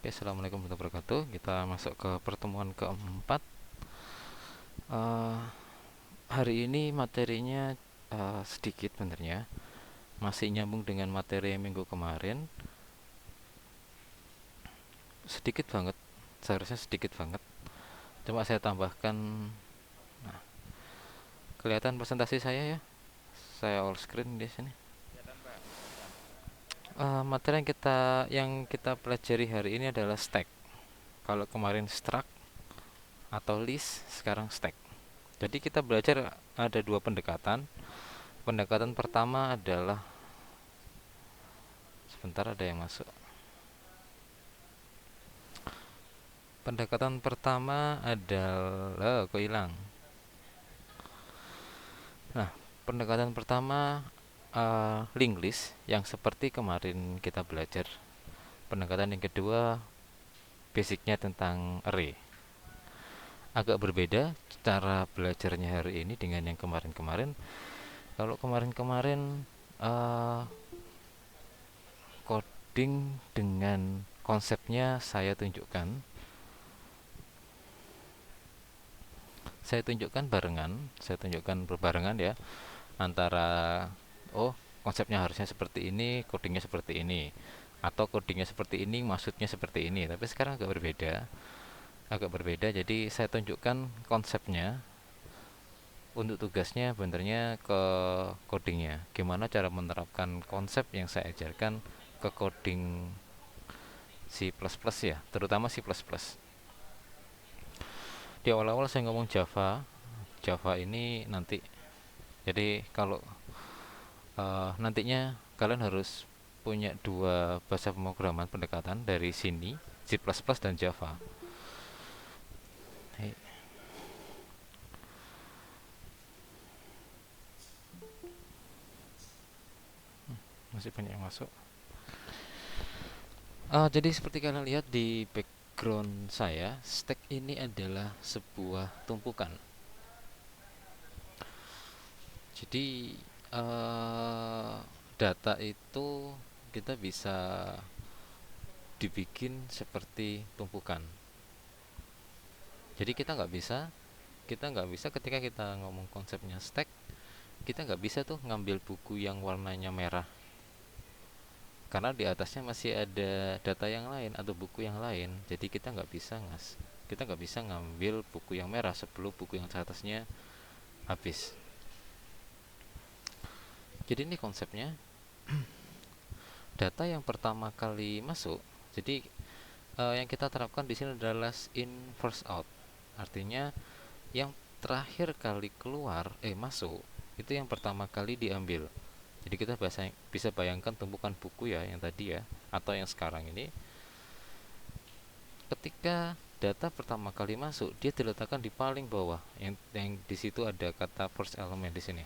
Oke, assalamualaikum warahmatullahi wabarakatuh. Kita masuk ke pertemuan keempat. Eh, Hari ini materinya sedikit benernya, masih nyambung dengan materi minggu kemarin. Sedikit banget, seharusnya sedikit banget. Cuma saya tambahkan. Nah, kelihatan presentasi saya ya. Saya all screen di sini. Kelihatan Pak, kelihatan. Materi yang kita pelajari hari ini adalah stack. Kalau kemarin struct atau list, sekarang stack. Jadi kita belajar ada dua pendekatan. Pendekatan pertama adalah, sebentar ada yang masuk. Pendekatan pertama adalah kok hilang. Nah, pendekatan pertama linked list yang seperti kemarin kita belajar. Pendekatan yang kedua basicnya tentang array. Agak berbeda cara belajarnya hari ini dengan yang kemarin-kemarin. Kalau kemarin-kemarin eh, coding dengan konsepnya saya tunjukkan barengan, saya tunjukkan berbarengan ya, antara oh konsepnya harusnya seperti ini, codingnya seperti ini, atau codingnya seperti ini, maksudnya seperti ini. Tapi sekarang agak berbeda. Jadi saya tunjukkan konsepnya, untuk tugasnya benernya ke codingnya. Gimana cara menerapkan konsep yang saya ajarkan ke coding C++ ya, terutama C++. Di awal-awal saya ngomong Java. Java ini nanti. Jadi kalau nantinya kalian harus punya dua bahasa pemrograman pendekatan dari sini, C++ dan Java. Hei, masih banyak yang masuk. Jadi seperti kalian lihat di background saya, stack ini adalah sebuah tumpukan. Jadi uh, data itu kita bisa dibikin seperti tumpukan. Jadi kita nggak bisa ketika kita ngomong konsepnya stack, kita nggak bisa tuh ngambil buku yang warnanya merah, karena di atasnya masih ada data yang lain atau buku yang lain. Jadi kita nggak bisa ngambil buku yang merah sebelum buku yang atasnya habis. Jadi ini konsepnya. Data yang pertama kali masuk, jadi yang kita terapkan di sini adalah last in first out. Artinya yang terakhir kali keluar masuk itu yang pertama kali diambil. Jadi kita bisa bayangkan tumpukan buku ya, yang tadi ya, atau yang sekarang ini. Ketika data pertama kali masuk, dia diletakkan di paling bawah, yang di situ ada kata first element di sini.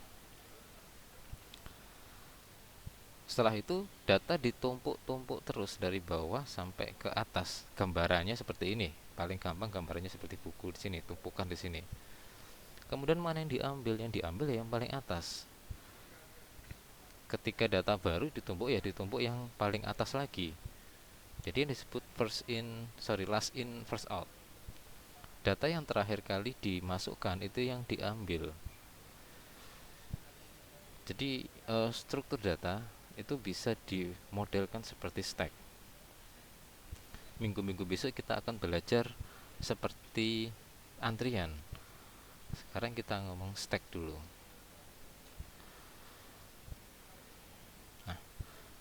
Setelah itu data ditumpuk-tumpuk terus dari bawah sampai ke atas. Gambarannya seperti ini. Paling gampang gambarannya seperti buku di sini, tumpukan di sini. Kemudian mana yang diambil? Yang diambil ya yang paling atas. Ketika data baru ditumpuk, ya ditumpuk yang paling atas lagi. Jadi yang disebut last in first out. Data yang terakhir kali dimasukkan itu yang diambil. Jadi struktur data itu bisa dimodelkan seperti stack. Minggu-minggu besok kita akan belajar seperti antrian. Sekarang kita ngomong stack dulu. Nah,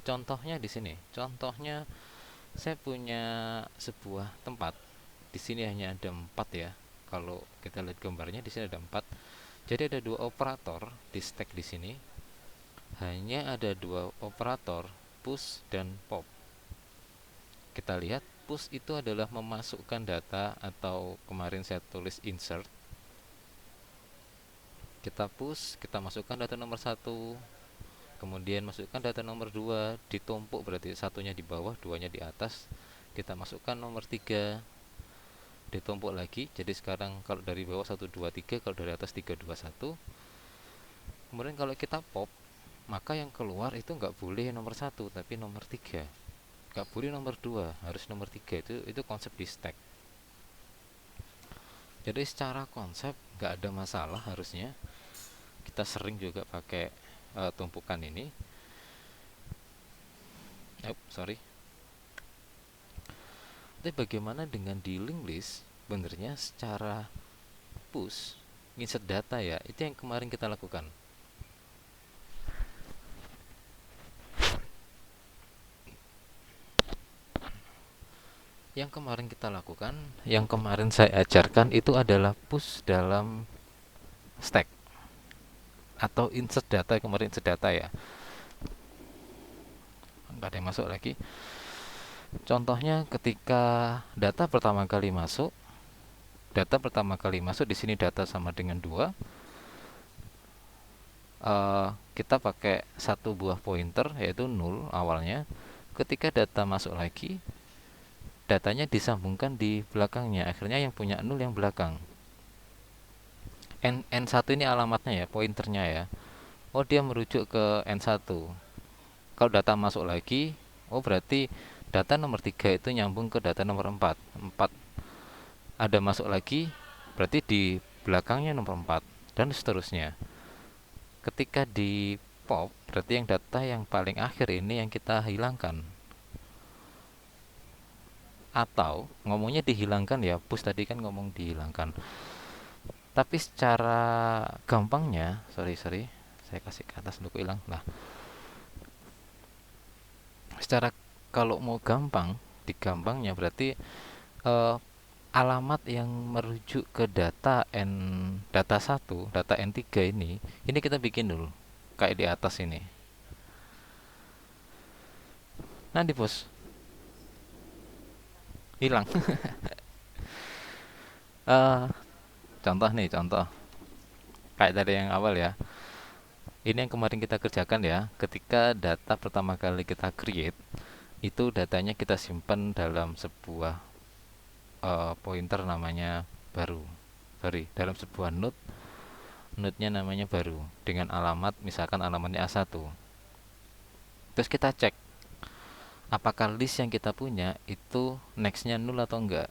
contohnya di sini. Contohnya saya punya sebuah tempat. Di sini hanya ada 4 ya. Kalau kita lihat gambarnya di sini ada 4. Jadi ada dua operator di stack di sini. Hanya ada dua operator, push dan pop. Kita lihat push itu adalah memasukkan data, atau kemarin saya tulis insert. Kita push, kita masukkan data nomor satu, kemudian masukkan data nomor 2, ditumpuk berarti satunya di bawah, duanya di atas. Kita masukkan nomor 3, ditumpuk lagi. Jadi sekarang kalau dari bawah 1 2 3, kalau dari atas 3 2 1. Kemudian kalau kita pop, maka yang keluar itu nggak boleh nomor 1 tapi nomor 3. Gak boleh nomor 2, harus nomor 3. Itu konsep di stack. Jadi secara konsep gak ada masalah harusnya. Kita sering juga pakai tumpukan ini. Sorry. Tapi bagaimana dengan di linked list? Benernya secara push insert data ya, itu yang kemarin kita lakukan. Yang kemarin kita lakukan, yang kemarin saya ajarkan itu adalah push dalam stack atau insert data. Kemarin insert data ya, nggak ada yang masuk lagi. Contohnya ketika data pertama kali masuk, di sini data sama dengan 2. Kita pakai satu buah pointer yaitu 0 awalnya. Ketika data masuk lagi, datanya disambungkan di belakangnya, akhirnya yang punya 0 yang belakang. N1 ini alamatnya ya, pointernya ya. Oh, dia merujuk ke N1. Kalau data masuk lagi, oh berarti data nomor 3 itu nyambung ke data nomor 4. 4 ada masuk lagi, berarti di belakangnya nomor 4 dan seterusnya. Ketika di pop, berarti yang data yang paling akhir ini yang kita hilangkan. Atau ngomongnya dihilangkan ya, push tadi kan ngomong dihilangkan. Tapi secara gampangnya, sorry, saya kasih ke atas dulu hilang. Nah, secara kalau mau gampang, digampangnya berarti eh, alamat yang merujuk ke data data 1, data N3 ini kita bikin dulu kayak di atas ini. Nanti bos hilang. Eh, contoh kayak tadi yang awal ya. Ini yang kemarin kita kerjakan ya. Ketika data pertama kali kita create, itu datanya kita simpan dalam sebuah pointer namanya baru. Sorry, dalam sebuah node-nya namanya baru dengan alamat, misalkan alamatnya A1. Terus kita cek apakah list yang kita punya itu nextnya 0 atau enggak.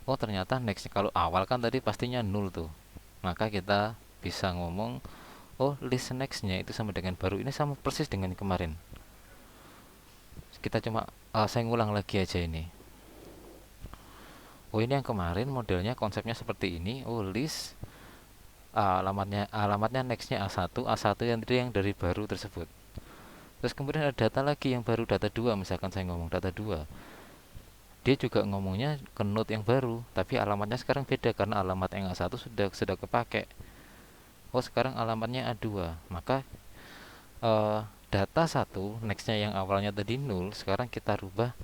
Oh, ternyata nextnya kalau awal kan tadi pastinya 0 tuh. Maka kita bisa ngomong, oh list nextnya itu sama dengan baru. Ini sama persis dengan kemarin. Kita cuma saya ngulang lagi aja ini. Oh, ini yang kemarin modelnya konsepnya seperti ini. Oh, list alamatnya nextnya A1 yang tadi yang dari baru tersebut. Terus kemudian ada data lagi yang baru, data 2, misalkan saya ngomong data 2. Dia juga ngomongnya ke node yang baru, tapi alamatnya sekarang beda karena alamat yang A1 sudah kepake. Oh, sekarang alamatnya A2. Maka eh, data 1 nextnya yang awalnya tadi 0, sekarang kita rubah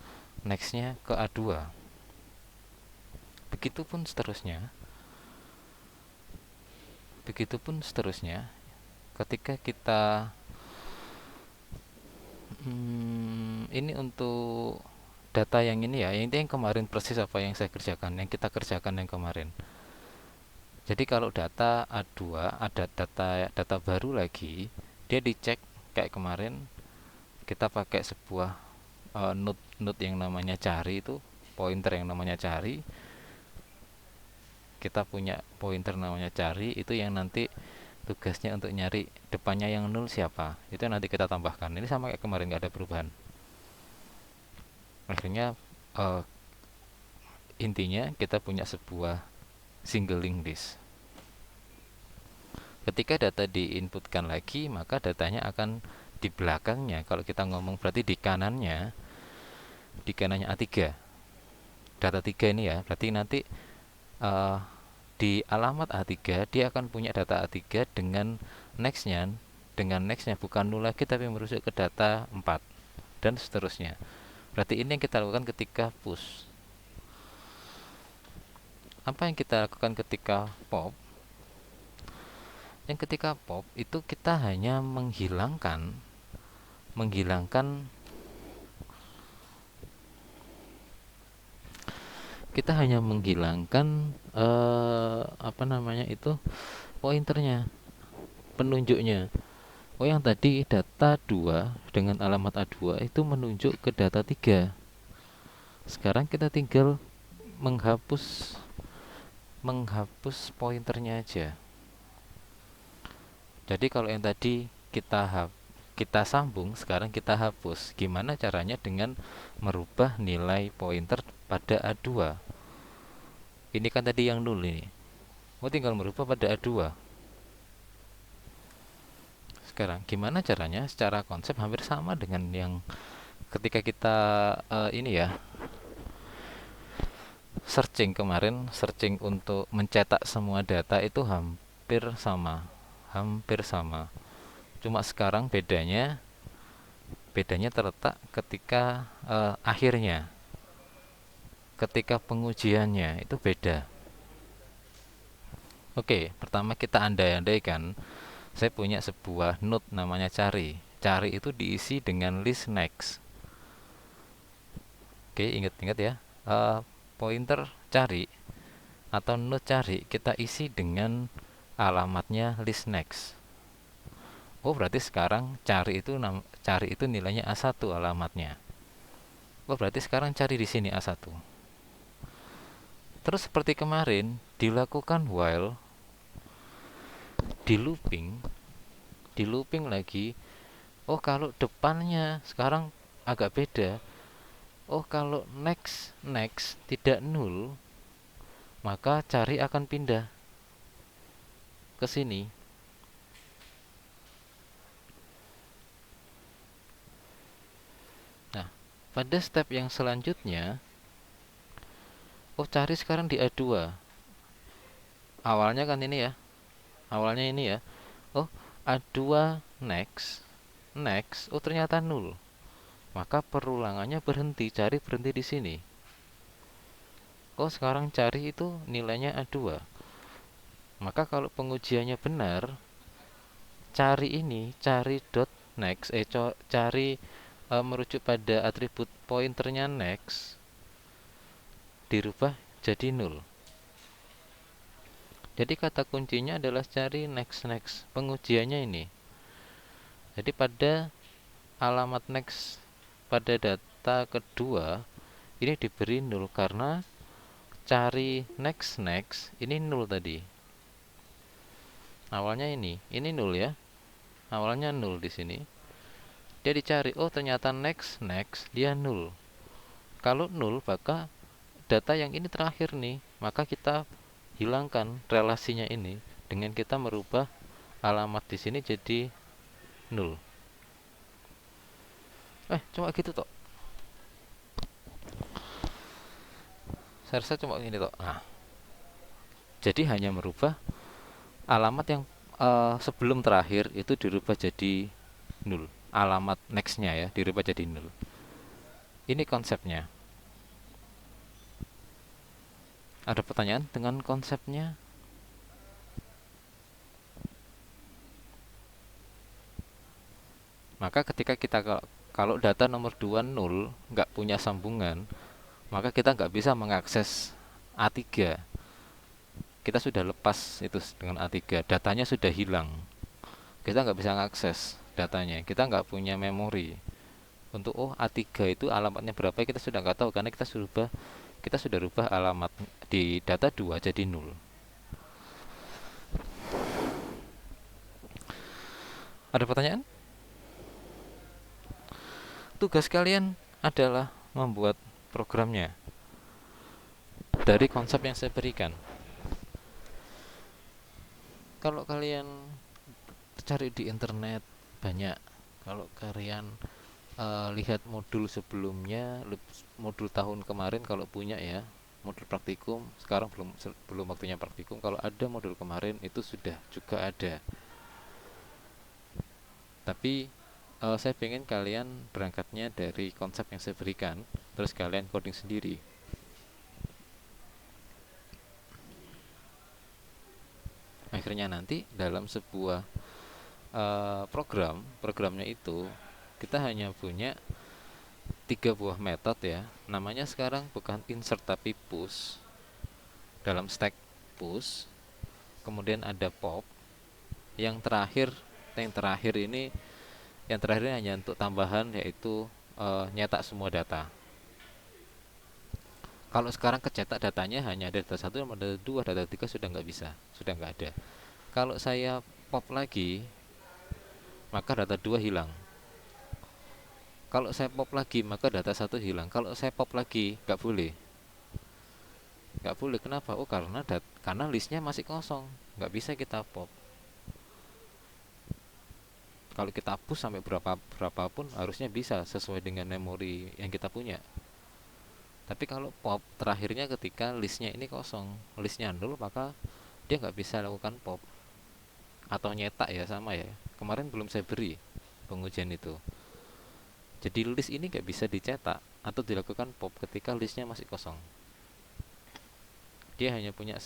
nextnya ke A2. Begitupun seterusnya. Ketika kita ini untuk data yang ini ya, ini yang kemarin persis apa yang saya kerjakan, yang kita kerjakan yang kemarin. Jadi kalau data A2 ada data baru lagi, dia dicek kayak kemarin kita pakai sebuah node yang namanya cari, itu pointer yang namanya cari. Kita punya pointer namanya cari, itu yang nanti tugasnya untuk nyari depannya yang 0 siapa, itu nanti kita tambahkan. Ini sama kayak kemarin, nggak ada perubahan. Akhirnya uh, intinya kita punya sebuah single link list. Ketika data diinputkan lagi, maka datanya akan di belakangnya. Kalau kita ngomong berarti di kanannya A3. Data 3 ini ya, berarti nanti uh, di alamat A3 dia akan punya data A3 dengan nextnya bukan 0 lagi tapi merujuk ke data 4 dan seterusnya. Berarti ini yang kita lakukan ketika push. Apa yang kita lakukan ketika pop? Yang ketika pop itu kita hanya menghilangkan apa namanya itu, pointernya, penunjuknya. Oh, yang tadi data 2 dengan alamat A2 itu menunjuk ke data 3. Sekarang kita tinggal menghapus pointernya aja. Jadi kalau yang tadi kita sambung, sekarang kita hapus. Gimana caranya dengan merubah nilai pointer pada A2? Ini kan tadi yang 0 ini. Mau tinggal merubah pada A2. Sekarang gimana caranya? Secara konsep hampir sama dengan yang ketika kita ini ya, searching kemarin, searching untuk mencetak semua data itu hampir sama. Hampir sama. Cuma sekarang bedanya terletak ketika akhirnya, ketika pengujiannya itu beda. Oke, pertama kita andai-andaikan saya punya sebuah node namanya cari. Cari itu diisi dengan list next. Oke, ingat-ingat ya. Pointer cari atau node cari kita isi dengan alamatnya list next. Oh, berarti sekarang cari itu nilainya A1 alamatnya. Oh, berarti sekarang cari di sini A1. Terus seperti kemarin dilakukan while, di looping lagi. Oh, kalau depannya sekarang agak beda. Oh, kalau next tidak nul, maka cari akan pindah ke sini. Nah, pada step yang selanjutnya, oh, cari sekarang di A2. Awalnya kan ini ya. Awalnya ini ya. Oh, A2 next. Oh, ternyata nul. Maka perulangannya berhenti, cari berhenti di sini. Oh, sekarang cari itu nilainya A2. Maka kalau pengujiannya benar, cari dot next, cari merujuk pada atribut pointernya next, dirubah jadi nul. Jadi kata kuncinya adalah cari next. Pengujiannya ini. Jadi pada alamat next pada data kedua ini diberi nul karena cari next ini nul tadi. Awalnya ini nul ya. Awalnya nul di sini. Dia dicari, oh ternyata next dia nul. Kalau nul maka data yang ini terakhir nih, maka kita hilangkan relasinya ini dengan kita merubah alamat di sini jadi nul. Cuma gitu toh. Saya rasa cuma ini toh. Nah, jadi hanya merubah alamat yang sebelum terakhir itu dirubah jadi nul. Alamat nextnya ya dirubah jadi nul. Ini konsepnya. Ada pertanyaan dengan konsepnya? Maka ketika kita kalau data nomor 2 nol, nggak punya sambungan, maka kita nggak bisa mengakses A3. Kita sudah lepas itu dengan A3, datanya sudah hilang. Kita nggak bisa mengakses datanya, kita nggak punya memori untuk A3 itu alamatnya berapa kita sudah nggak tahu karena kita sudah rubah alamat di data 2 jadi nol. Ada pertanyaan? Tugas kalian adalah membuat programnya dari konsep yang saya berikan. Kalau kalian cari di internet banyak. Kalau kalian lihat modul sebelumnya, modul tahun kemarin kalau punya ya, modul praktikum, sekarang belum waktunya praktikum. Kalau ada modul kemarin itu sudah juga ada. Tapi saya pengen kalian berangkatnya dari konsep yang saya berikan, terus kalian coding sendiri. Akhirnya nanti dalam sebuah programnya itu kita hanya punya 3 buah metode ya. Namanya sekarang bukan insert tapi push. Dalam stack push, kemudian ada pop, yang terakhir ternyata yang terakhir ini hanya untuk tambahan, yaitu nyetak semua data. Kalau sekarang kecetak datanya hanya ada data satu, data dua, data tiga sudah nggak bisa, sudah nggak ada. Kalau saya pop lagi, maka data dua hilang. Kalau saya pop lagi, maka data satu hilang. Kalau saya pop lagi, nggak boleh. Nggak boleh, kenapa? Oh, karena listnya masih kosong, nggak bisa kita pop. Kalau kita hapus sampai berapapun harusnya bisa sesuai dengan memori yang kita punya. Tapi kalau pop, terakhirnya ketika listnya ini kosong, listnya nol, maka dia nggak bisa lakukan pop atau nyetak ya, sama ya. Kemarin belum saya beri pengujian itu. Jadi list ini nggak bisa dicetak atau dilakukan pop ketika listnya masih kosong. Dia hanya punya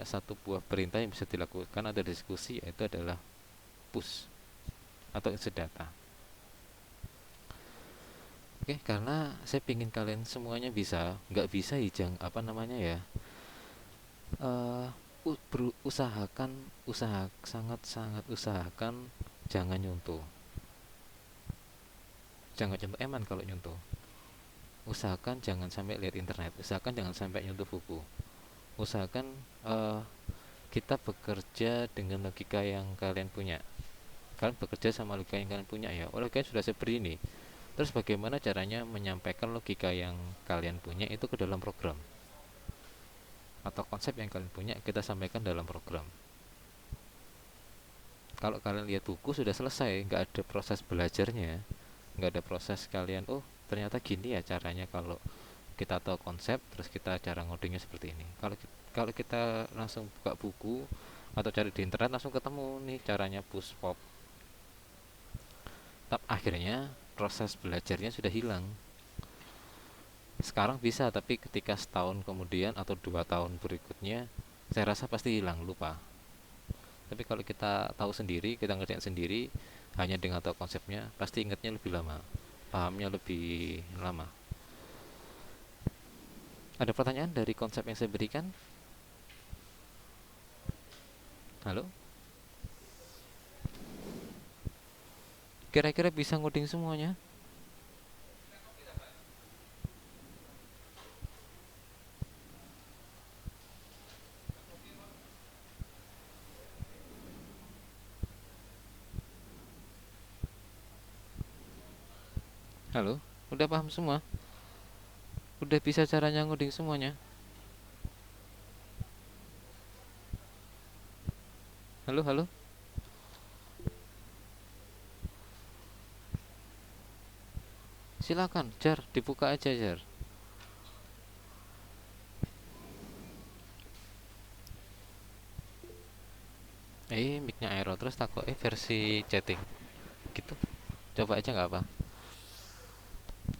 satu buah perintah yang bisa dilakukan, ada diskusi, yaitu adalah push atau insert data. Oke, karena saya pingin kalian semuanya bisa, nggak bisa hijang apa namanya ya, eh berusahakan, sangat sangat usahakan jangan nyontoh, jangan contoh eman. Kalau nyontoh, usahakan jangan sampai lihat internet, usahakan jangan sampai nyontoh buku, usahakan eh, kita bekerja dengan logika yang kalian punya. Kalian bekerja sama logika yang kalian punya ya. Oleh kalian sudah saya beri ini. Terus bagaimana caranya menyampaikan logika yang kalian punya itu ke dalam program, atau konsep yang kalian punya kita sampaikan dalam program. Kalau kalian lihat buku sudah selesai, nggak ada proses belajarnya, nggak ada proses kalian, oh ternyata gini ya caranya kalau kita tahu konsep, terus kita cara ngodingnya seperti ini. Kalau kita langsung buka buku atau cari di internet, langsung ketemu nih caranya push pop. Tapi akhirnya proses belajarnya sudah hilang. Sekarang bisa, tapi ketika setahun kemudian atau 2 tahun berikutnya, saya rasa pasti hilang, lupa. Tapi kalau kita tahu sendiri, kita ngerjain sendiri, hanya dengan tahu konsepnya, pasti ingatnya lebih lama, pahamnya lebih lama. Ada pertanyaan dari konsep yang saya berikan? Halo? Kira-kira bisa ngoding semuanya? Halo? Udah paham semua? Udah bisa caranya ngoding semuanya? Halo, halo? Silakan, Jar, dibuka aja, Jar. Mic-nya error terus takut versi chatting. Gitu. Coba aja nggak apa.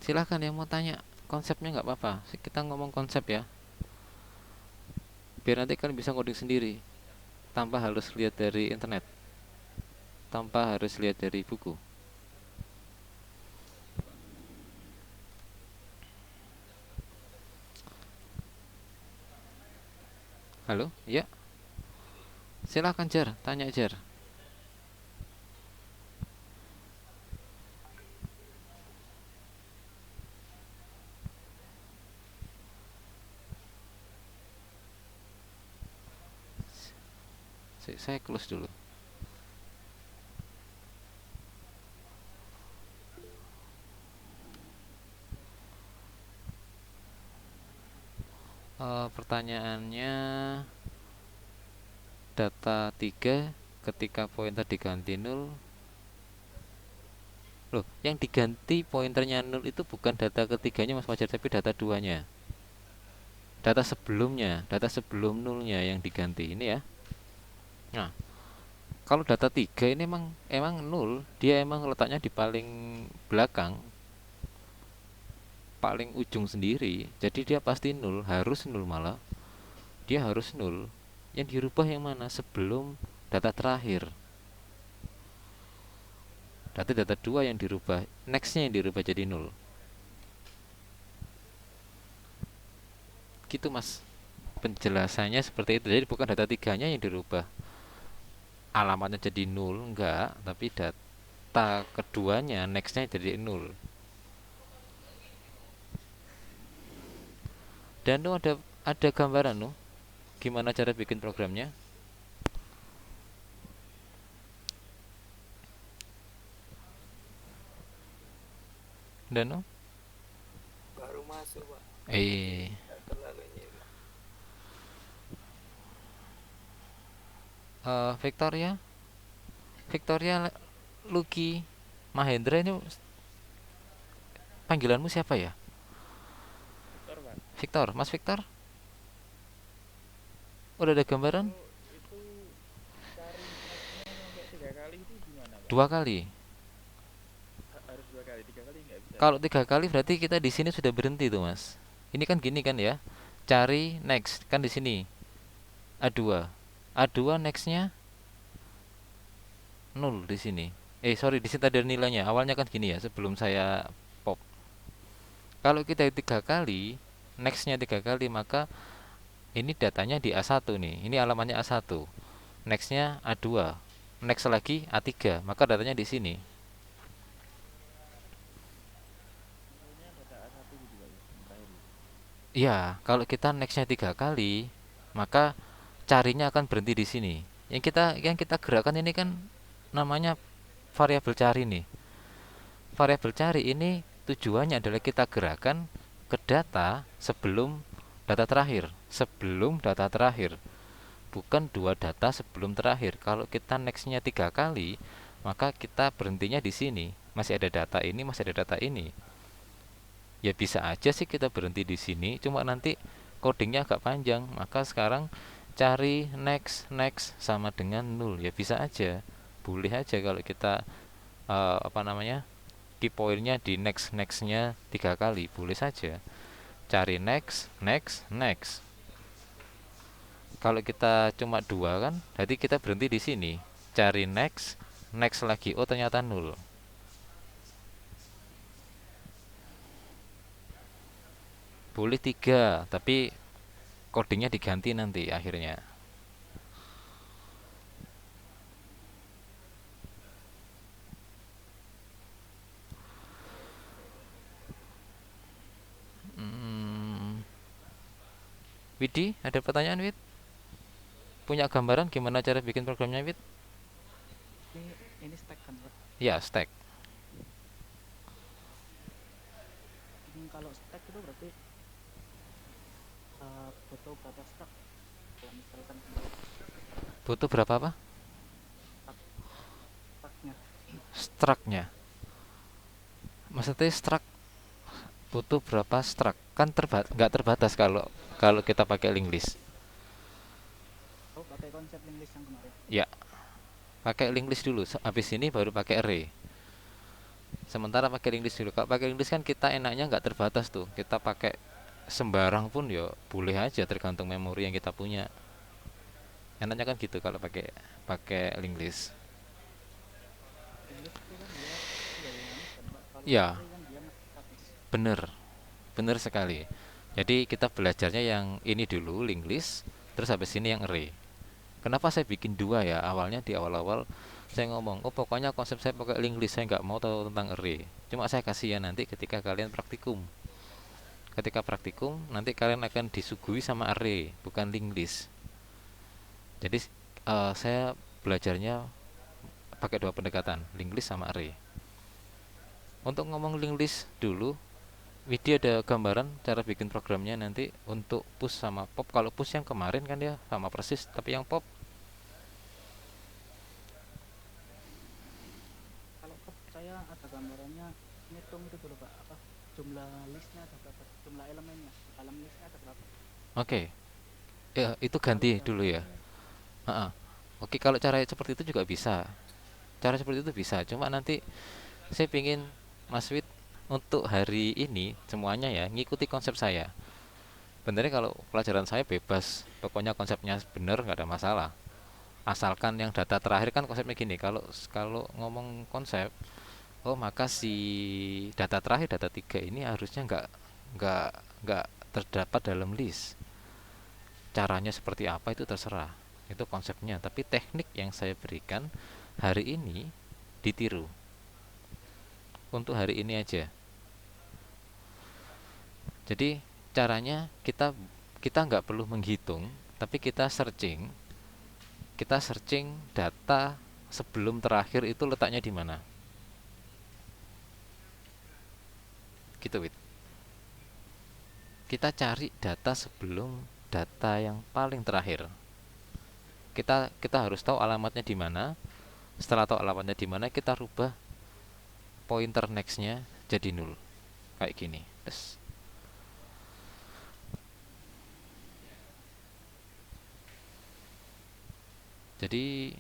Silakan yang mau tanya konsepnya, nggak apa-apa. Kita ngomong konsep ya. Biar nanti kalian bisa ngoding sendiri, tanpa harus lihat dari internet, tanpa harus lihat dari buku. Halo? Ya, silakan Jar, tanya Jar. Saya close dulu. Pertanyaannya, data 3 ketika pointer diganti 0. Loh, yang diganti pointernya 0 itu bukan data ketiganya Mas Fajar, tapi data duanya. Data sebelum nolnya yang diganti ini ya. Nah, kalau data 3 ini emang nol, dia emang letaknya di paling belakang, paling ujung sendiri. Jadi dia pasti nol, harus nol malah. Dia harus nol. Yang dirubah yang mana? Sebelum data terakhir. Data 2 yang dirubah, nextnya yang dirubah jadi nol. Gitu Mas. Penjelasannya seperti itu. Jadi bukan data tiganya yang dirubah. alamatnya jadi nol, enggak, tapi data keduanya nextnya jadi nol. Dan nu ada gambaran nu gimana cara bikin programnya. Dan nu Baru masuk Pak, jadi eh nggak terlalu nyimak. Victoria Victoria Lucky Mahendra ini panggilanmu siapa ya? Victor Pak. Victor, Mas Victor, udah ada gambaran? Kalau itu cari nextnya sampai 3 kali itu gimana Pak? 2 kali. Harus 2 kali, 3 kali nggak bisa ya? Kalau 3 kali berarti kita di sini sudah berhenti tuh mas. Ini kan gini kan ya. Cari next kan di sini A2. A2 nextnya nol di sini. Sorry, di sini ada nilainya. Awalnya kan gini ya sebelum saya pop. Kalau kita 3 kali, nextnya 3 kali, maka ini datanya di A1 nih. Ini alamatnya A1. Nextnya A2. Next lagi A3. Maka datanya di sini. Contohnya data A1 gitu Pak ya, yang terakhir itu. Iya, kalau kita nextnya 3 kali, maka carinya akan berhenti di sini. Yang kita gerakkan ini kan namanya variabel cari nih. Variabel cari ini tujuannya adalah kita gerakkan ke data sebelum data terakhir, sebelum data terakhir, bukan dua data sebelum terakhir. Kalau kita nextnya 3 kali, maka kita berhentinya di sini. Masih ada data ini, masih ada data ini. Ya bisa aja sih kita berhenti di sini, cuma nanti codingnya agak panjang. Maka sekarang cari next next sama dengan nol, ya bisa aja, boleh aja kalau kita apa namanya, key pointnya di next nextnya 3 kali, boleh saja cari next next next. Kalau kita cuma dua kan berarti kita berhenti di sini, cari next next lagi, oh ternyata nol. Boleh tiga tapi codingnya diganti nanti akhirnya. hmm, Widi, ada pertanyaan Wid? Punya gambaran gimana cara bikin programnya Wid? Ini ini stack kan Pak. Ya, stack. Kalau stack itu berarti butuh berapa stack? Kalau misalkan Butuh berapa apa? stack stacknya. Struct-nya. Maksudnya struct butuh berapa struct? Kan nggak terbatas kalau kalau kita pakai link list. Oh, pakai konsep link list yang kemarin. Ya, pakai link list dulu. Habis ini baru pakai array. Sementara pakai link list dulu. Kalau pakai link list kan kita enaknya nggak terbatas tuh. Kita pakai sembarang pun ya boleh aja tergantung memori yang kita punya. Enaknya kan gitu kalau pakai pakai link list. Link list itu kan dia nggak dinamis kan Pak. Kalau Ya, array kan dia masih statis. bener, bener sekali. Jadi kita belajarnya yang ini dulu link list, terus habis ini yang array. Kenapa saya bikin dua ya? Awalnya di awal-awal saya ngomong, oh pokoknya konsep saya pakai link list, saya nggak mau tahu tentang array. Cuma saya kasih ya nanti ketika kalian praktikum. Ketika praktikum nanti kalian akan disuguhi sama array, bukan link list. Jadi saya belajarnya pakai dua pendekatan, link list sama array. Untuk ngomong link list dulu, Widi ada gambaran cara bikin programnya nanti untuk push sama pop. Kalau push yang kemarin kan ya sama persis, tapi yang pop Kalau pop saya ada gambarannya, ngitung itu dulu Pak, apa jumlah listnya ada berapa, jumlah elemennya dalam listnya ada berapa. oke. Okay. Ya, itu Kalau ganti udah dulu ya. ini Ha-ha. Oke, kalau cara seperti itu juga bisa. Cara seperti itu bisa. Cuma nanti saya pingin Mas Wid untuk hari ini semuanya ya ngikuti konsep saya. Benernya kalau pelajaran saya bebas, pokoknya konsepnya bener nggak ada masalah. Asalkan yang data terakhir kan konsepnya gini. Kalau kalau ngomong konsep, oh maka si data terakhir data tiga ini harusnya nggak terdapat dalam list. Caranya seperti apa itu terserah. Itu konsepnya, tapi teknik yang saya berikan hari ini ditiru untuk hari ini aja. Jadi caranya kita kita nggak perlu menghitung, tapi kita searching data sebelum terakhir itu letaknya di mana. Gitu, Wit. Kita cari data sebelum data yang paling terakhir. Kita harus tahu alamatnya di mana. Setelah tahu alamatnya di mana, kita rubah pointer nextnya jadi nol. Kayak gini. Terus jadi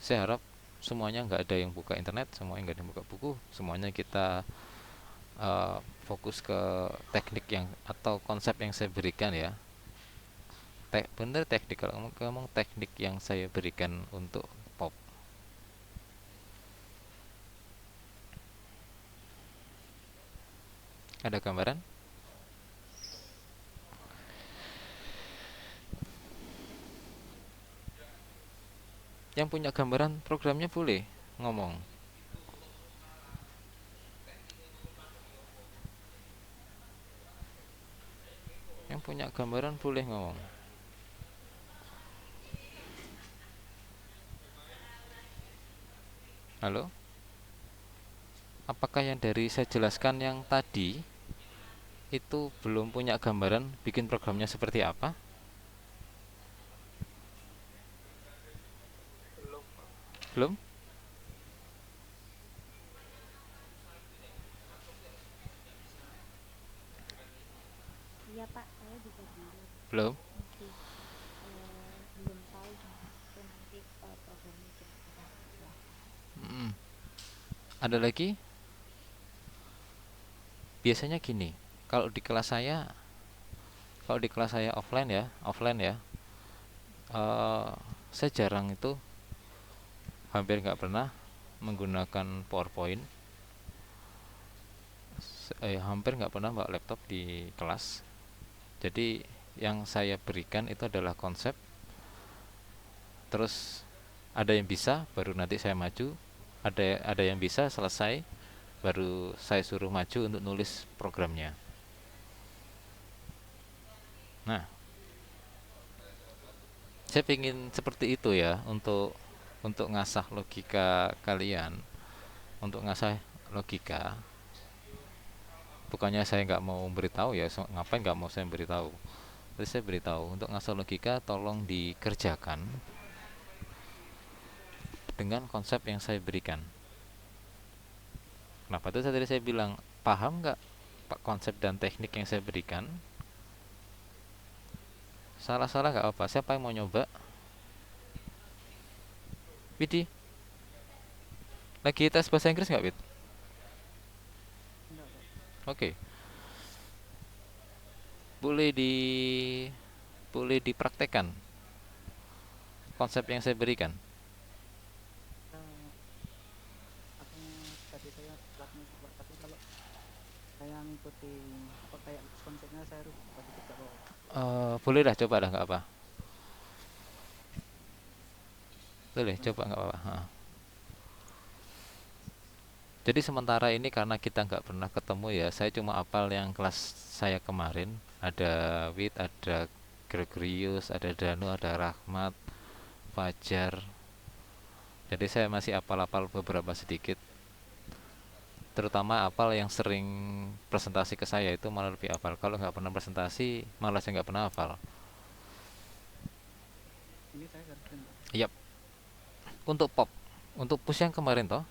saya harap semuanya nggak ada yang buka internet, semuanya nggak ada yang buka buku, semuanya kita eh, fokus ke teknik yang atau konsep yang saya berikan ya. Bener teknik, kalau ngomong teknik yang saya berikan untuk pop. Ada gambaran? Yang punya gambaran programnya boleh ngomong. Yang punya gambaran boleh ngomong. Halo? Apakah yang dari saya jelaskan yang tadi itu belum punya gambaran bikin programnya seperti apa? Belum, Pak. Belum? Iya Pak, saya juga belum Belum? masih belum tahu gimana itu nanti programnya kira-kira seperti apa. Mm. Ada lagi? Biasanya gini, kalau di kelas saya, kalau di kelas saya offline ya, eh, saya jarang itu, hampir nggak pernah menggunakan PowerPoint. Hampir nggak pernah bawa laptop di kelas. Jadi yang saya berikan itu adalah konsep, terus ada yang bisa, baru nanti saya maju. Ada yang bisa selesai, baru saya suruh maju untuk nulis programnya. Nah, saya ingin seperti itu ya, untuk ngasah logika kalian, untuk ngasah logika. Bukannya saya nggak mau beritahu ya, ngapain nggak mau saya beritahu. Tapi saya beritahu untuk ngasah logika, tolong dikerjakan dengan konsep yang saya berikan. Kenapa itu tadi saya bilang, paham nggak pak konsep dan teknik yang saya berikan? Salah-salah nggak apa, siapa yang mau nyoba? Widi, lagi tes bahasa Inggris nggak, Wid? Enggak, Pak. Oke, boleh boleh dipraktekkan konsep yang saya berikan. Eh, apa tadi saya pelakunya sih, Pak, tapi kalau saya ngikuti apa kayak konsepnya saya rubah dikit gak apa-apa, Pak. Boleh dah, coba dah, nggak apa. Boleh, Gimana, coba Pak? nggak apa. Ha. Jadi sementara ini karena kita nggak pernah ketemu ya, saya cuma apal yang kelas saya kemarin. Ada Wid, ada Gregorius, ada Danu, ada Rahmat, Fajar. Jadi saya masih apal-apal beberapa sedikit. Terutama apal yang sering presentasi ke saya itu malah lebih apal. Kalau nggak pernah presentasi, malah saya nggak pernah apal. Ini saya searching, Pak. Yap, untuk pop, untuk push yang kemarin toh,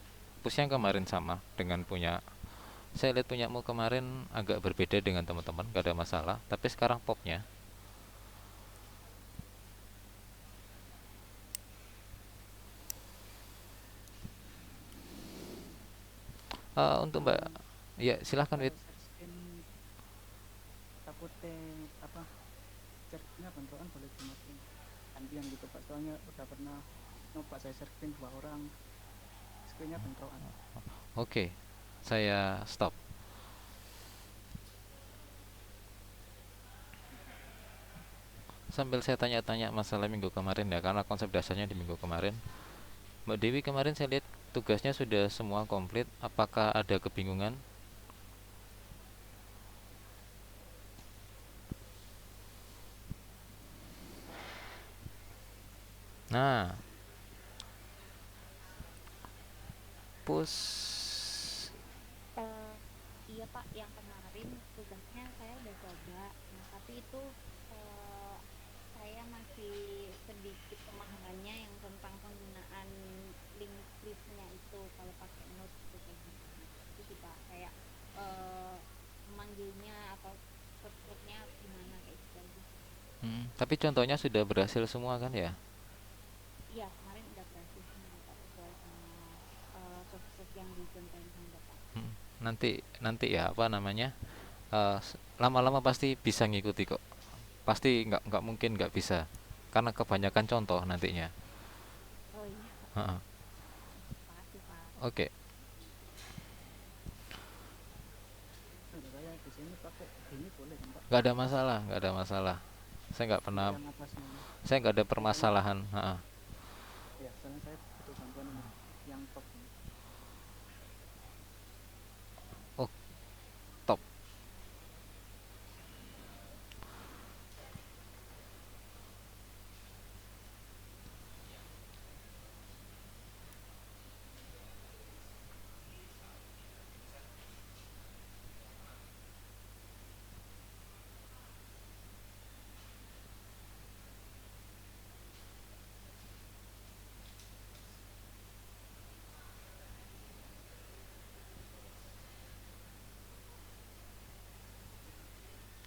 push yang kemarin sama dengan punya. Saya lihat punyamu kemarin agak berbeda dengan teman-teman, gak ada masalah. Tapi sekarang popnya, untuk Mbak, Eh, ya silahkan Wid. kalau searching takutnya apa searchingnya bentrokan boleh dimatiin gantian gitu, Pak, soalnya udah pernah nyoba saya searching 2 orang screennya bentrokan. Oke, saya stop. sambil saya tanya-tanya masalah minggu kemarin ya, karena konsep dasarnya di minggu kemarin. Mbak Dewi kemarin saya lihat tugasnya sudah semua komplit. Apakah ada kebingungan? Nah, push. Eh, iya Pak, yang kemarin tugasnya saya udah coba. Nah, tapi itu eh, saya masih sedikit pemahamannya yang tentang penggunaan link listnya itu kalau pakai note itu kayak gimana. Itu sih Pak, kayak eh, memanggilnya atau strukturnya gimana kayak gitu aja. Tapi contohnya sudah berhasil semua kan ya? Iya, kemarin udah berhasil semua Pak, sesuai sama source yang dicontohin sama Bapak. Hmm, nanti nanti ya apa namanya? Lama-lama pasti bisa ngikuti kok. Pasti nggak mungkin nggak bisa, karena kebanyakan contoh nantinya. Oh iya, Heeh. makasih Pak. Oke. Saya di sini pakai ini boleh kan Pak? Nggak ada masalah, nggak ada masalah. Saya nggak pernah, Yang atasnya ini. saya nggak ada Soalnya permasalahan. Heeh. ya, soalnya saya butuh bantuan ini yang top ini. Oh, top.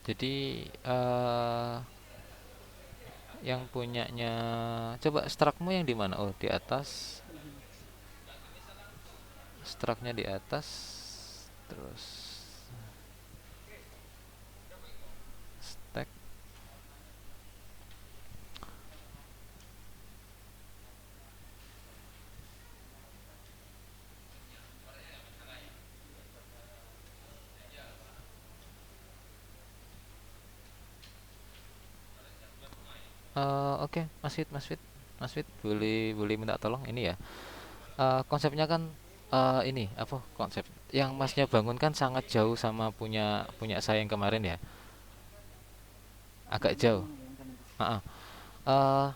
Jadi yang punyanya, coba strukmu yang di mana? Oh, di atas. Struknya di atas. Terus stack. Oke, Mas Fit, boleh boleh minta tolong ini ya. Konsepnya kan ini apa konsep yang Masnya bangun kan sangat jauh sama punya punya saya yang kemarin ya, agak Yang jauh. mana yang kanan? Ah, ah. Eh,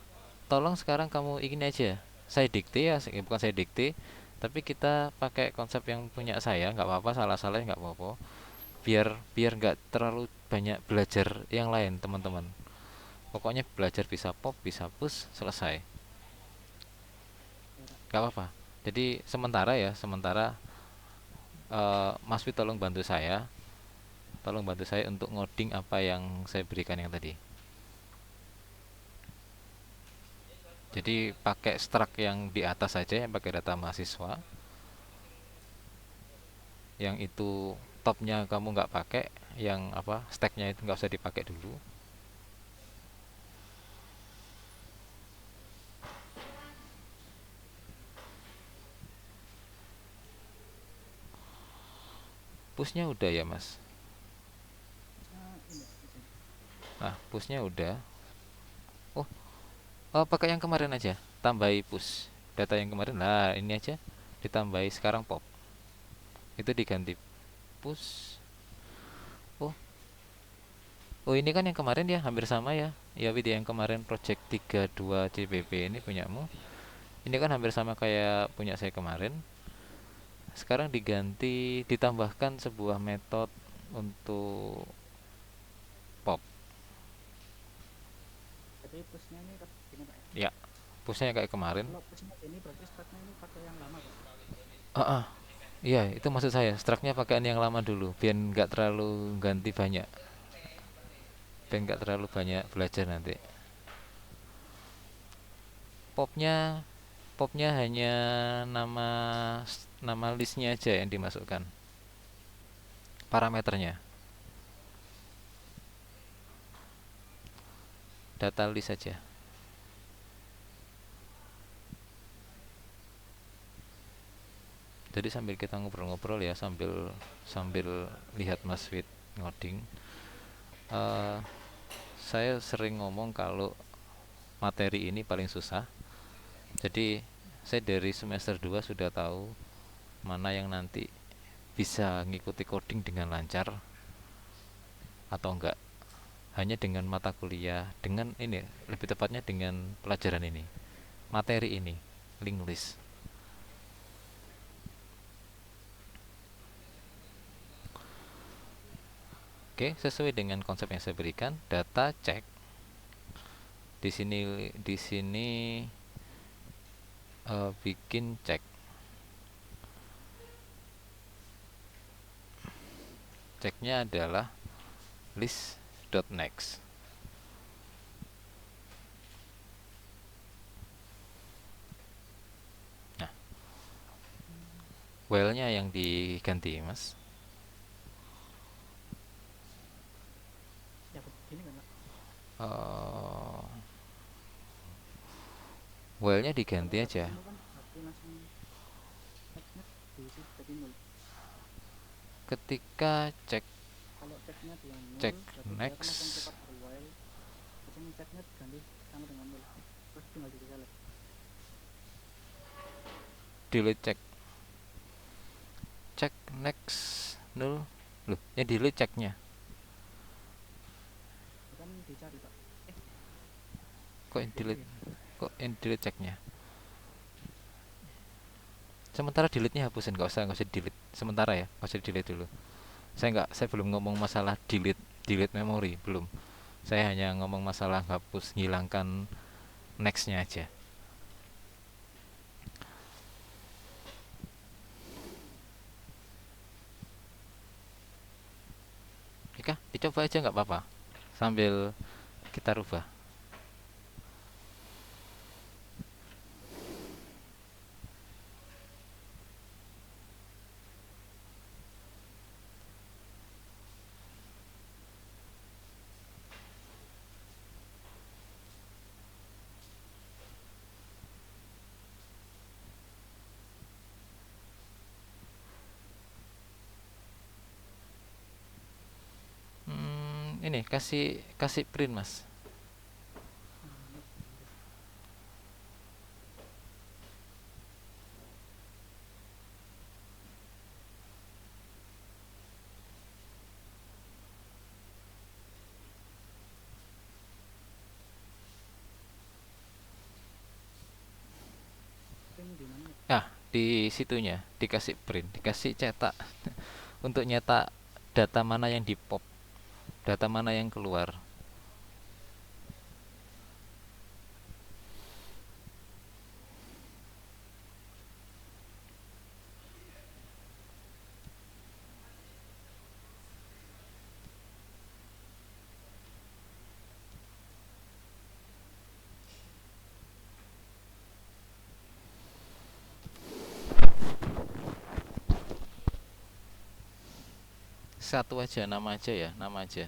Tolong sekarang kamu ini aja, saya dikte ya, bukan saya dikte, tapi kita pakai konsep yang punya saya, nggak apa-apa, salah-salah nggak apa-apa, biar biar nggak terlalu banyak belajar yang lain teman-teman. Pokoknya belajar bisa pop, bisa push, selesai, nggak apa-apa. Jadi sementara ya, sementara Mas Wi tolong bantu saya untuk ngoding apa yang saya berikan yang tadi. Jadi pakai struct yang di atas saja, yang pakai data mahasiswa, yang itu topnya kamu nggak pakai, yang apa stacknya itu nggak usah dipakai dulu. Pushnya udah ya mas? Ini di sini. Nah pushnya udah. Oh, pakai yang kemarin aja, tambahi push data yang kemarin lah, ini aja ditambahi sekarang pop, itu diganti push. Oh, oh ini kan yang kemarin ya, hampir sama ya. Ya Wid, yang kemarin project 32 CPP ini punyamu. Ini kan hampir sama kayak punya saya kemarin. Sekarang diganti, ditambahkan sebuah metode untuk pop. Jadi pushnya ini ini Pak ya. Ya, pushnya kayak kemarin. Kalau pushnya ini berarti startnya ini pakai yang lama Pak. Ah, ah. Iya, itu maksud saya. Struknya pakaian yang lama dulu, biar nggak terlalu ganti banyak, biar nggak terlalu banyak belajar nanti. Popnya, popnya hanya nama nama listnya aja yang dimasukkan, parameternya, data list saja. Jadi sambil kita ngobrol-ngobrol ya, sambil sambil lihat Mas Fit ngoding. Eh, saya sering ngomong kalau materi ini paling susah. Jadi saya dari semester 2 sudah tahu mana yang nanti bisa ngikuti coding dengan lancar atau enggak. Hanya dengan mata kuliah, dengan ini, lebih tepatnya dengan pelajaran ini, materi ini, link list. Oke, sesuai dengan konsep yang saya berikan, data cek. Di sini bikin cek. Ceknya adalah list.next. Nah, while-nya yang diganti, Mas. Ya begini kan Pak. Eh, while-nya diganti Kalau aja. ketemu kan berarti langsung ceknya diisi jadi nol. Ketika cek Kalau ceknya dia nol cek berarti dia kan langsung next, keluar dari while, langsung ceknya diganti sama dengan nol, terus tinggal di select. delete cek next nol. Loh, ya delete ceknya. Itu kan dicari Pak. Kok yang Gitu delete? ya. Kok yang delete ceknya? Sementara delete-nya hapusin, nggak usah delete. Sementara ya, nggak usah delete dulu. Saya belum ngomong masalah delete memori, belum. Saya hanya ngomong masalah hapus, hilangkan next-nya aja. Oke, dicoba aja nggak apa-apa. Sambil kita rubah. Ini kasih kasih print, Mas. Print di mana? Ah, di situnya dikasih print, dikasih cetak untuk nyetak data mana yang di pop, data mana yang keluar. Satu aja, nama aja ya, nama aja.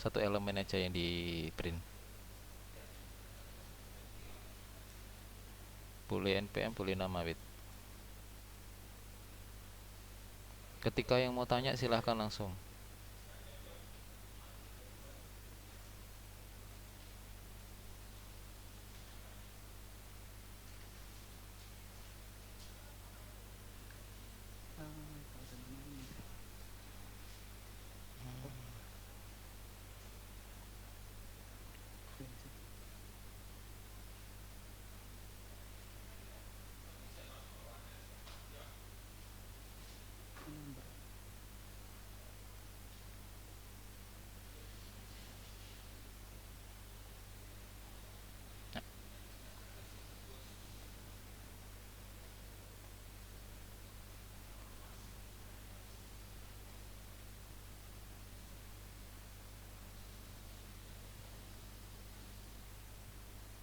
Satu elemen aja yang di print. Boleh npm, boleh nama wit. Ketika yang mau tanya silahkan langsung. Kalau ada namanya. Print sih. Number.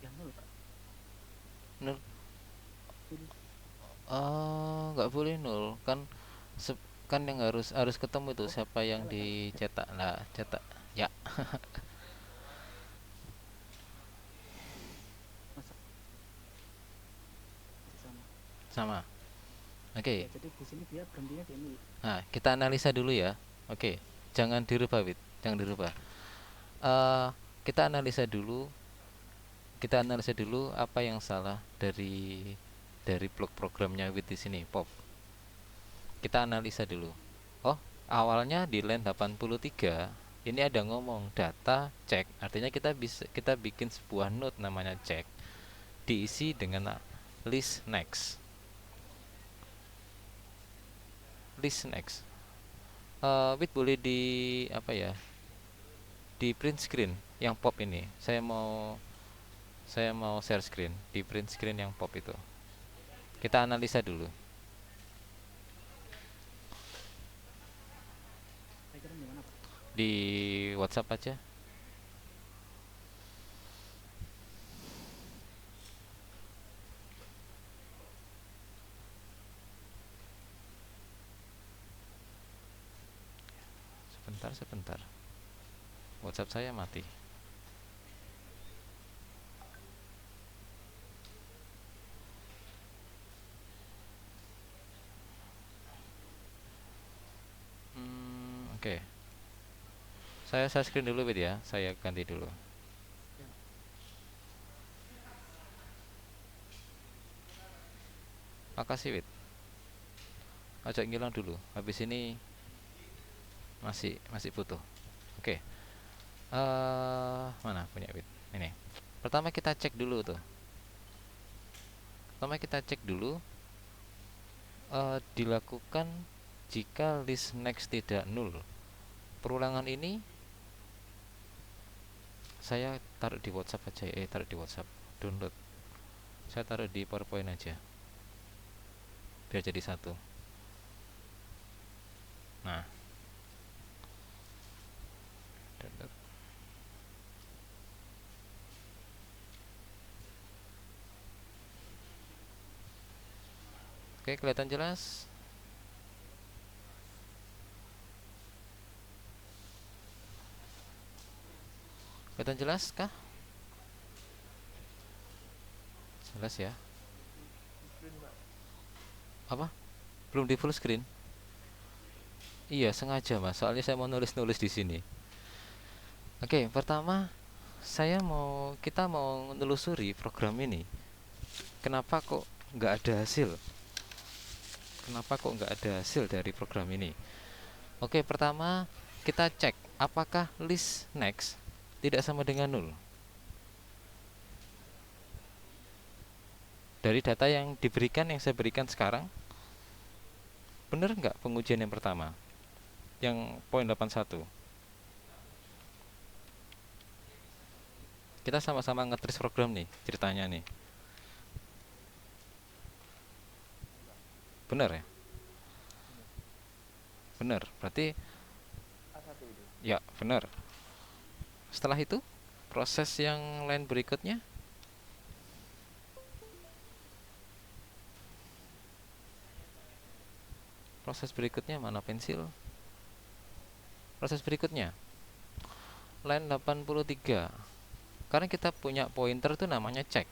Ya nol Pak. Nol. Pilih. Nggak boleh nol kan. Kan yang harus harus ketemu itu Oh, siapa yang salah. dicetak lah, cetak ya. Masa masih sama. Sama. Oke. Ya, jadi di sini dia berhentinya di nol. Nah, kita analisa dulu ya. Oke, jangan dirubah, Wit. Jangan dirubah. Eh, kita analisa dulu kita analisa dulu apa yang salah dari blok programnya with di sini pop. Kita analisa dulu. Oh, awalnya di line 83 ini ada ngomong data cek, artinya kita bikin sebuah node namanya cek, diisi dengan list next. List next. With boleh di apa ya? Di print screen yang pop ini. Saya mau share screen di print screen yang pop itu. Kita analisa dulu. Saya kirim di mana Pak? Di WhatsApp aja. Sebentar. WhatsApp saya mati. Oke. Saya screen dulu Wid ya. Saya ganti dulu. Ya. Makasih Wid. Ajak ngilang dulu. Habis ini masih butuh. Oke. Mana punya Wid? Ini. Pertama kita cek dulu tuh. Dilakukan jika list next tidak null. Perulangan ini saya taruh di WhatsApp aja. Taruh di WhatsApp. Download. Saya taruh di PowerPoint aja. Biar jadi satu. Nah. Download. Oke, kelihatan jelas? Kelihatan jelas kah? Jelas ya? Screen Pak. Apa? Belum di full screen? Iya, sengaja Mas. Soalnya saya mau nulis-nulis di sini. Oke, pertama kita mau menelusuri program ini. Kenapa kok nggak ada hasil? Dari program ini? Oke, pertama kita cek apakah list next tidak sama dengan null. Dari data yang saya berikan sekarang, benar nggak pengujian yang pertama? Yang poin 81. Kita sama-sama ngetris program nih, ceritanya nih. Benar ya? Benar. Berarti A1 itu. ya, benar. Setelah itu, proses yang lain berikutnya mana pensil? Proses berikutnya line 83. Karena kita punya pointer itu namanya cek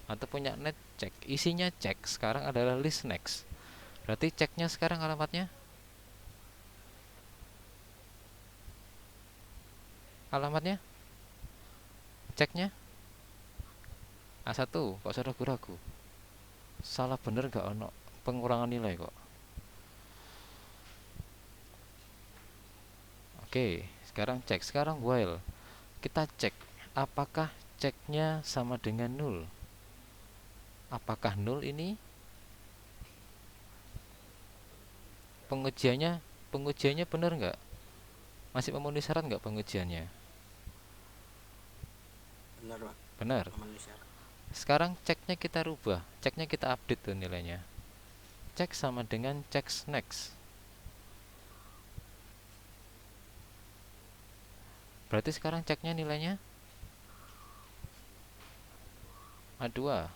atau punya net cek, isinya cek, sekarang adalah list next. Berarti ceknya sekarang alamatnya ceknya A1. Kok saya ragu-ragu? Salah bener gak ono pengurangan nilai kok? Oke, sekarang while kita cek apakah ceknya sama dengan null. Apakah null ini? Pengujiannya benar nggak? Masih memenuhi syarat nggak pengujiannya? Benar Pak, Benar. memenuhi syarat. Sekarang ceknya kita rubah, ceknya kita update tuh nilainya. Cek sama dengan cek next. Berarti sekarang ceknya nilainya A2.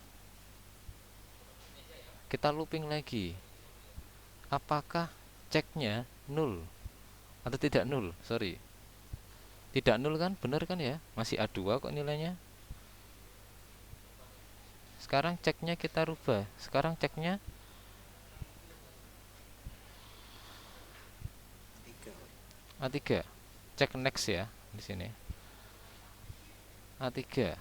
Kita looping lagi. Apakah ceknya null atau tidak null? Sorry. Tidak null kan? Benar kan ya? Masih A2 kok nilainya. Sekarang ceknya kita rubah. Sekarang ceknya A3 Pak. A3. Cek next ya di sini. A3.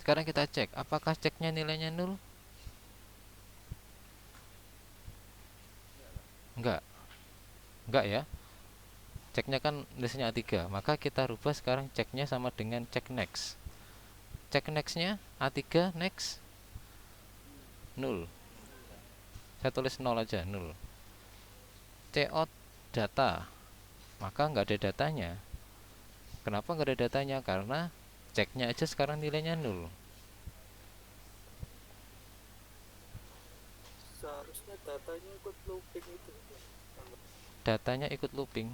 Sekarang kita cek, apakah ceknya nilainya 0? Enggak. Enggak ya. Ceknya kan tulisannya A3, maka kita rubah sekarang ceknya sama dengan cek next. Cek nextnya A3 next 0. Saya tulis 0 aja, 0. Cout data, maka nggak ada datanya. Kenapa nggak ada datanya? Karena ceknya aja sekarang nilainya 0. Seharusnya datanya ikut looping itu. Datanya ikut looping.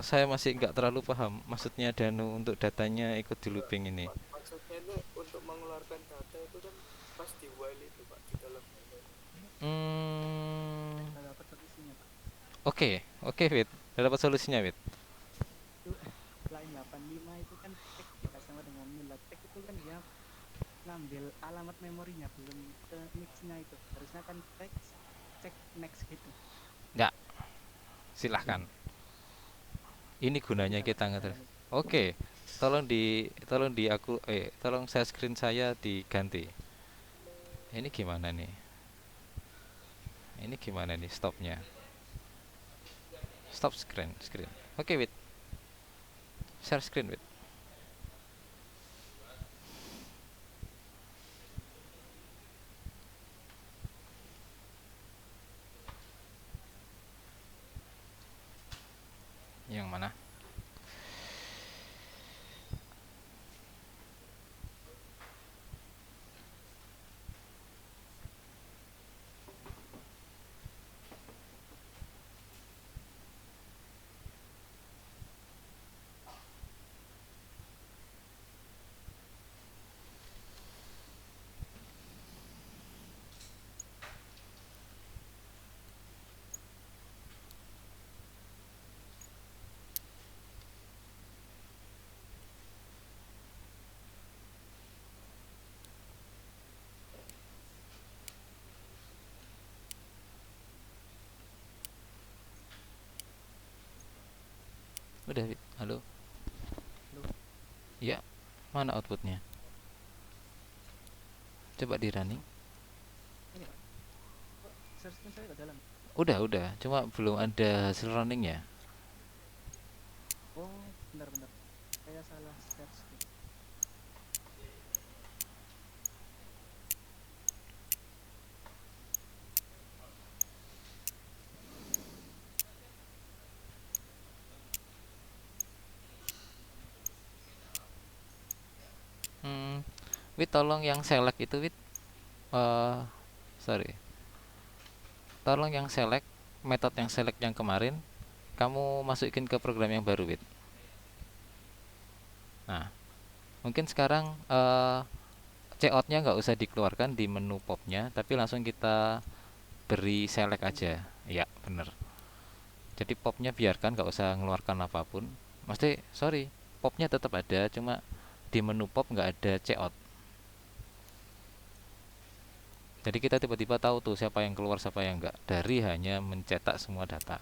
Saya masih nggak terlalu paham maksudnya Danu untuk datanya ikut di looping ini. Maksudnya ini untuk mengeluarkan data itu kan pas di while itu Pak, di dalam while. Saya dapat solusinya Pak. Oke, Wit. Udah dapat solusinya, Wit. Itu line 85 itu kan tag juga sama dengan nil. Tag itu kan dia ngambil alamat memorinya, belum ke mixnya itu. Harusnya kan tag cek next gitu. Nggak, silahkan. Ini gunanya Bisa, Pak, kita saya ngetes. balik. Oke, tolong saya screen saya diganti. Ini gimana nih? Stopnya? Stop screen. Oke, Wit. Share screen, Wit. Yang mana? Udah, Wit. Halo. Halo. Ya, mana outputnya? Coba di running. Ini Pak. Kok share screen saya ke dalam? Udah. Cuma belum ada hasil runningnya. Oh, bentar. Saya salah share screen. Wit, tolong yang select itu, Wit. Sorry. Tolong yang select, metode yang select yang kemarin, kamu masukin ke program yang baru, Wit. Nah, mungkin sekarang cout-nya nggak usah dikeluarkan di menu popnya, tapi langsung kita beri select aja. Ya, bener. Jadi popnya biarkan, nggak usah ngeluarkan apapun. Sorry, popnya tetap ada, cuma di menu pop nggak ada cout. Jadi kita tiba-tiba tahu tuh siapa yang keluar siapa yang enggak dari hanya mencetak semua data.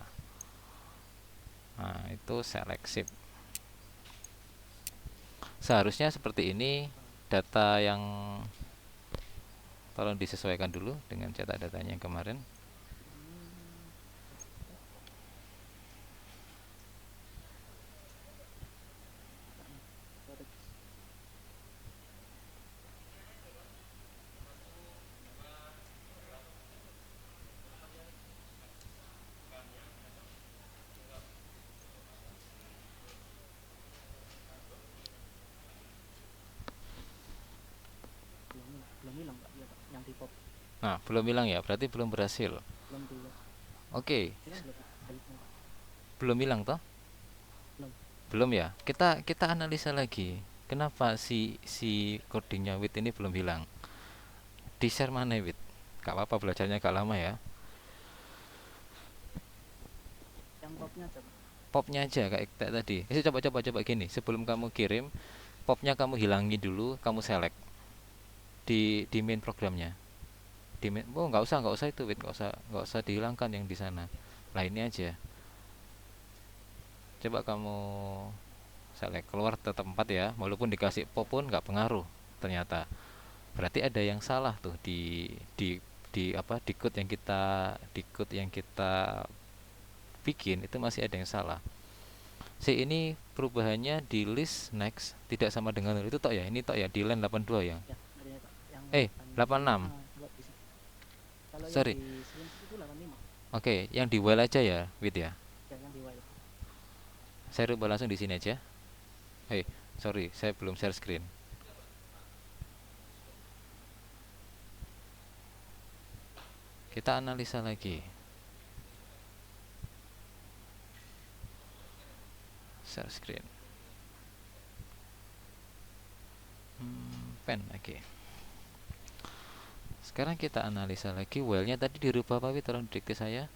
Nah, itu select shift. Seharusnya seperti ini data yang tolong disesuaikan dulu dengan cetak datanya yang kemarin. Belum hilang Pak, ya Pak, yang di pop Nah, belum hilang ya, berarti belum berhasil. belum di Oke, hilang belum baliknya Pak. belum hilang toh? Belum. Belum ya. Kita analisa lagi. Kenapa si codingnya Wit ini belum hilang? Di share mana, Wit? Gak apa-apa, belajarnya gak lama ya. Yang popnya aja Pak. Popnya aja kayak tadi. Coba gini. Sebelum kamu kirim, popnya kamu hilangi dulu, kamu select di main programnya. Oh, nggak usah itu, Wit. Nggak usah dihilangkan yang di sana. Lah, ini aja. Coba kamu select keluar tetap 4 ya, walaupun dikasih pop pun nggak pengaruh ternyata. Berarti ada yang salah tuh di apa, di code yang kita bikin itu masih ada yang salah. C ini perubahannya di list next tidak sama dengan 0 itu tok ya, ini tok ya di line 82 ya. Ya, adanya Pak. Yang Eh, 86. kalau di kalau yang Sorry. di screenshot itu 85. Oke, yang di while aja ya, Wid ya. Ya, yang di while. Saya rubah langsung di sini aja. Sorry, saya belum share screen. Kita analisa lagi. Share screen. Pen lagi. Sekarang kita analisa lagi while-nya tadi dirubah apa, Wid? Tolong dikte saya.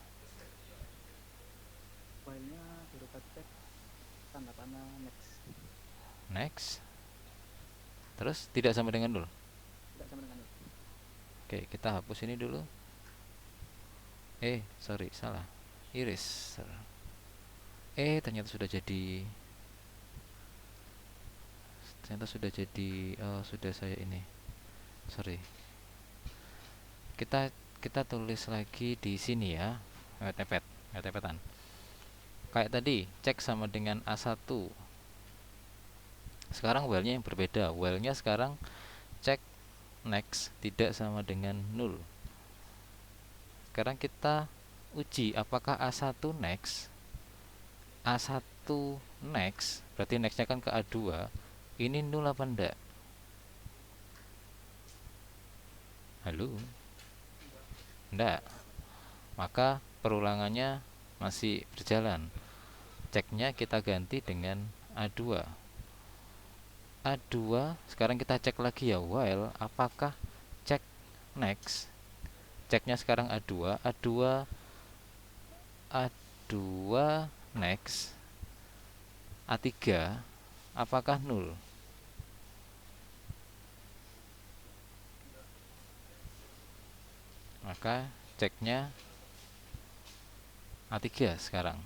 While-nya dirubah cek tanda panah next. Next. Terus tidak sama dengan 0. Tidak sama dengan itu. Oke, kita hapus ini dulu. Sorry, salah. Erase. Ternyata sudah jadi. Sudah saya ini. Sorry. Kita tulis lagi di sini ya. Mepet-mepetan. Kayak tadi, cek sama dengan A1. Sekarang while-nya yang berbeda. While-nya sekarang cek next tidak sama dengan 0. Sekarang kita uji apakah A1 next berarti nextnya kan ke A2 ini 0 apa enggak. Halo, enggak, maka perulangannya masih berjalan. Ceknya kita ganti dengan A2. Sekarang kita cek lagi ya, while apakah cek next. Ceknya sekarang A2 next A3 apakah 0. Maka ceknya A3 sekarang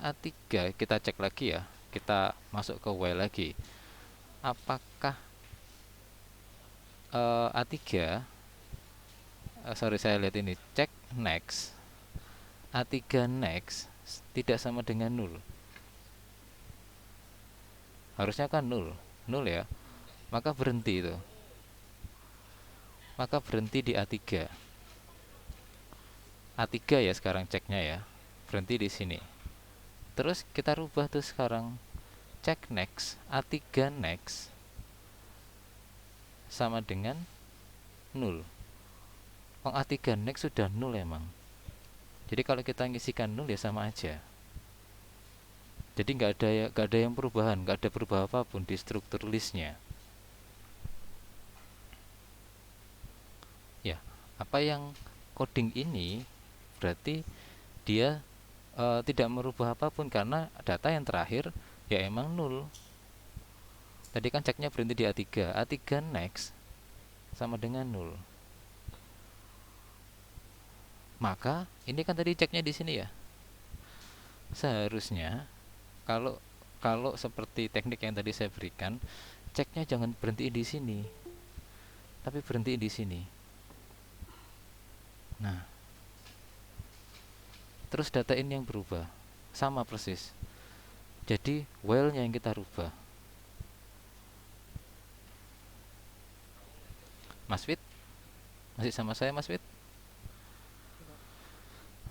A3 kita cek lagi ya, kita masuk ke while lagi. Apakah A3 sorry, saya lihat ini cek next A3 next tidak sama dengan 0. Harusnya kan 0 ya, maka berhenti itu. Maka berhenti di A3 ya sekarang ceknya ya, berhenti di sini. Terus kita rubah tuh sekarang cek next A3 next sama dengan 0. A3 next sudah 0 emang. Jadi kalau kita ngisikan 0 ya sama aja. Jadi nggak ada yang perubahan, nggak ada perubahan apapun di struktur listnya. Ya, apa yang coding ini berarti dia tidak merubah apapun karena data yang terakhir ya emang 0. Tadi kan ceknya berhenti di A3 next sama dengan 0. Maka ini kan tadi ceknya di sini ya. Seharusnya kalau seperti teknik yang tadi saya berikan, ceknya jangan berhenti di sini, tapi berhenti di sini. Nah, terus data ini yang berubah sama persis. Jadi while-nya yang kita rubah. Mas Fit, masih sama saya Mas Fit?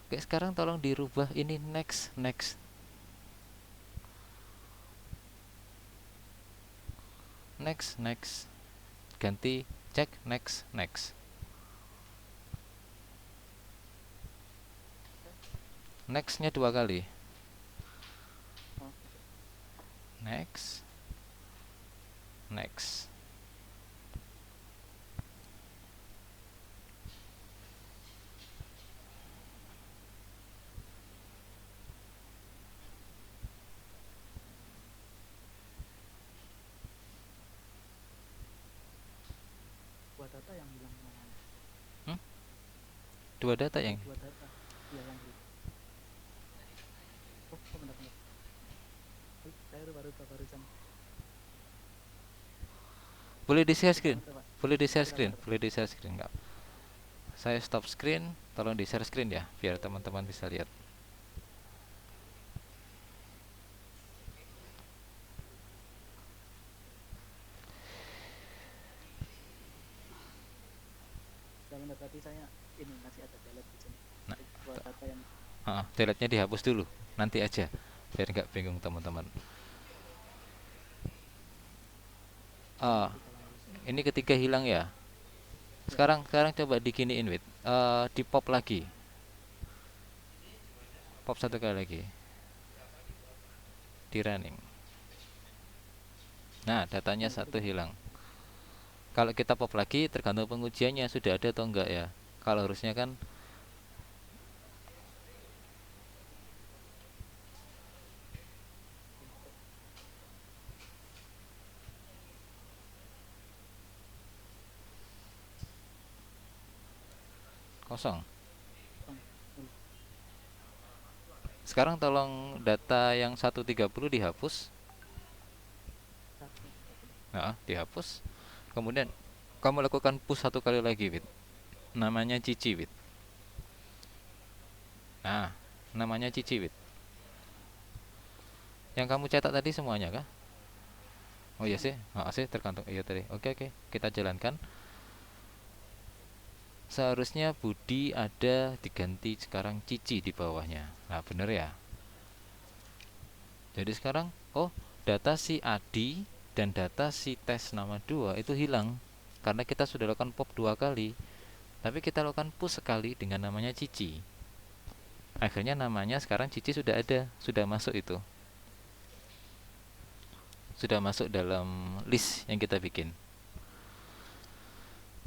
Oke, sekarang tolong dirubah ini next ganti cek next nextnya 2 kali. Next Dua data yang hilang mana? dua data yang Dua data. Iya yang hilang. Oh, benar. lupa barusan. Boleh di share screen, Gimana tuh, Pak? boleh di share Bentar, screen, bentar. boleh di share screen nggak? Saya stop screen, tolong di share screen ya, biar teman-teman bisa lihat. Bentar, berarti saya ini masih ada delete di sini. Nah, Buat data yang delete-nya dihapus dulu, nanti aja, biar nggak bingung teman-teman. ini Ah, ketiga lagi. ini ketiga hilang ya. Ya, Sekarang coba diginiin, Wit. Di pop lagi, pop satu kali lagi, di running. Nah, datanya ini satu ketiga. hilang. Kalau kita pop lagi, tergantung pengujiannya sudah ada atau enggak ya. Kalau harusnya kan kosong. Kosong. Ini Sekarang tolong data yang 130 dihapus. satu. Nah, dihapus. Kemudian kamu lakukan push satu kali lagi, Wit. Namanya Cici, Wit. Nah, namanya Cici, Wit. Yang kamu cetak tadi semuanya kah? Oh iya sih, sih tergantung iya tadi. Oke, kita jalankan. Seharusnya Budi ada diganti sekarang Cici di bawahnya. Nah, bener ya. Jadi sekarang, data si Adi dan data si tes nama 2 itu hilang karena kita sudah lakukan pop 2 kali. Tapi kita lakukan push sekali dengan namanya Cici. Akhirnya namanya sekarang Cici sudah ada, sudah masuk itu. Sudah masuk dalam list yang kita bikin.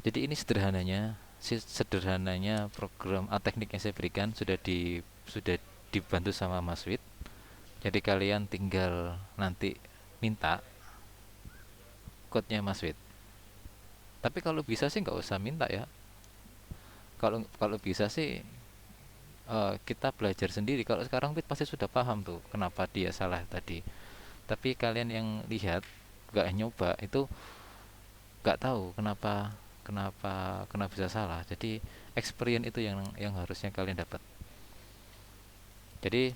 Jadi ini sederhananya program teknik yang saya berikan sudah dibantu sama Mas Wid. Jadi kalian tinggal nanti minta code-nya Mas Wid. Tapi kalau bisa sih nggak usah minta ya. Kalau kalau bisa sih kita belajar sendiri. Kalau sekarang Wid pasti sudah paham tuh kenapa dia salah tadi. Tapi kalian yang lihat nggak nyoba itu nggak tahu kenapa kenapa bisa salah. Jadi experience itu yang harusnya kalian dapat. Jadi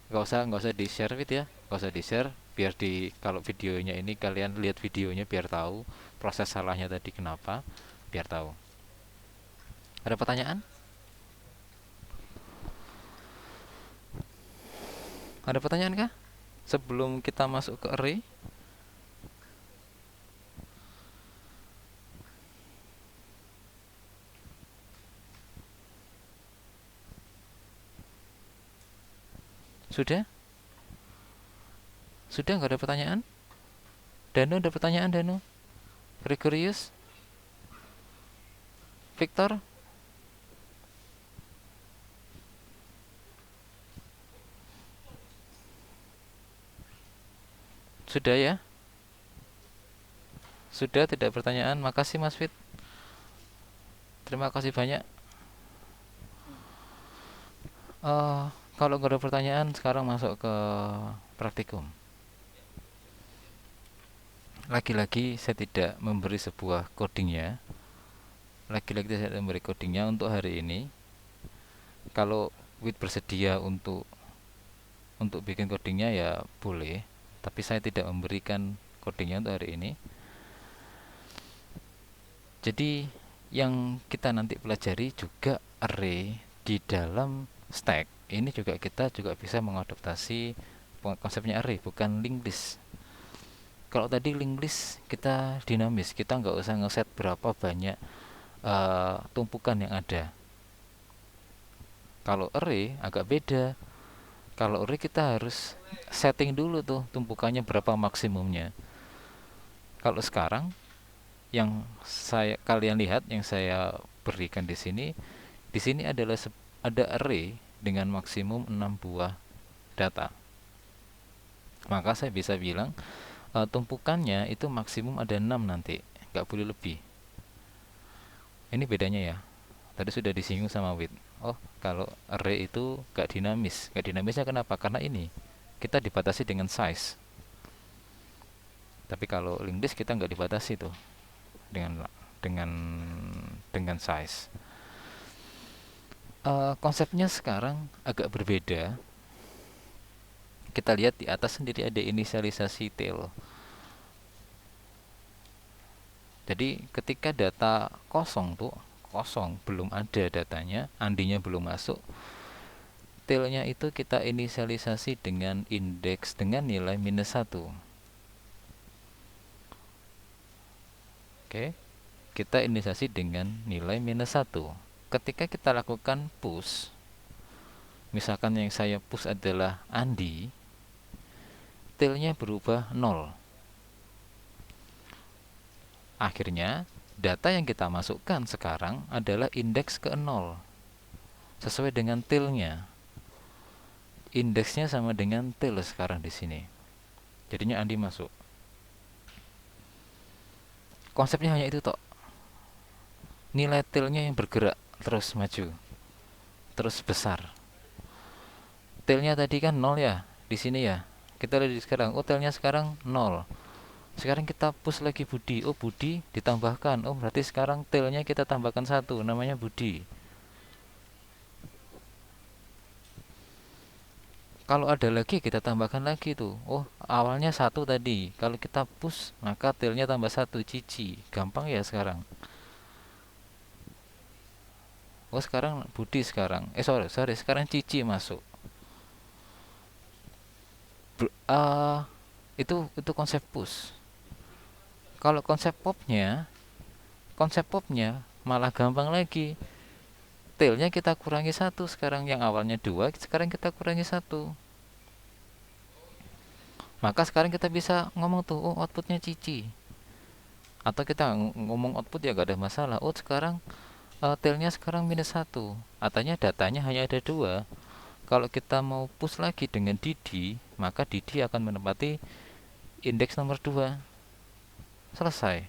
nggak usah di share Wid ya, nggak usah di share, biar kalau videonya ini kalian lihat videonya biar tahu proses salahnya tadi kenapa, biar tahu. Ada pertanyaan? Ada pertanyaan kah sebelum kita masuk ke array? Sudah? Sudah nggak ada pertanyaan? Danu ada pertanyaan, Danu? Gregorius? Victor? Sudah ya? Sudah, tidak pertanyaan. Makasih Mas Fit. Terima kasih banyak. Kalau nggak ada pertanyaan, sekarang masuk ke praktikum. Lagi-lagi saya tidak memberi sebuah codingnya. Lagi-lagi saya tidak memberi codingnya untuk hari ini. Kalau Wid bersedia untuk bikin codingnya ya boleh. Tapi saya tidak memberikan codingnya untuk hari ini. Jadi yang kita nanti pelajari juga array di dalam stack. Ini juga kita juga bisa mengadaptasi konsepnya array, bukan linked list. Kalau tadi linked list kita dinamis, kita nggak usah ngeset berapa banyak tumpukan yang ada. Kalau array agak beda. Kalau array kita harus setting dulu tuh tumpukannya berapa maksimumnya. Kalau sekarang yang kalian lihat yang saya berikan di sini adalah ada array dengan maksimum 6 buah data. Maka saya bisa bilang tumpukannya itu maksimum ada 6 nanti, nggak boleh lebih. Ini bedanya ya. Tadi sudah disinggung sama Wid. Kalau array itu nggak dinamis. Nggak dinamisnya kenapa? Karena ini kita dibatasi dengan size. Tapi kalau linked list kita nggak dibatasi tuh dengan dengan dengan size. Konsepnya sekarang agak berbeda. Kita lihat di atas sendiri ada inisialisasi tail. Jadi ketika data kosong tuh, kosong, belum ada datanya, andinya belum masuk, tailnya itu kita inisialisasi dengan indeks dengan nilai -1. Oke, kita inisialisasi dengan nilai -1. Ketika kita lakukan push, misalkan yang saya push adalah Andi, tailnya berubah 0. Akhirnya data yang kita masukkan sekarang adalah indeks ke 0 sesuai dengan tailnya. Indeksnya sama dengan tail sekarang di sini. Jadinya Andi masuk. Konsepnya hanya itu toh. Nilai tailnya yang bergerak terus maju, terus besar. Tailnya tadi kan 0 ya, di sini ya. Kita lihat sekarang, oh tailnya sekarang 0. Sekarang kita push lagi Budi. Oh Budi ditambahkan. Oh berarti sekarang tailnya kita tambahkan 1, namanya Budi. Kalau ada lagi kita tambahkan lagi tuh. Oh awalnya 1 tadi. Kalau kita push maka tailnya tambah 1, Cici. Gampang ya sekarang. Oh sekarang Budi sekarang. Sorry sekarang Cici masuk. Itu konsep push. Kalau konsep popnya malah gampang lagi. Tailnya kita kurangi 1 sekarang, yang awalnya 2 sekarang kita kurangi 1. Maka sekarang kita bisa ngomong tuh, oh outputnya Cici. Atau kita ngomong output ya gak ada masalah. Oh sekarang tailnya sekarang -1. Artinya datanya hanya ada 2. Kalau kita mau push lagi dengan Didi, maka Didi akan menempati indeks nomor 2. Selesai.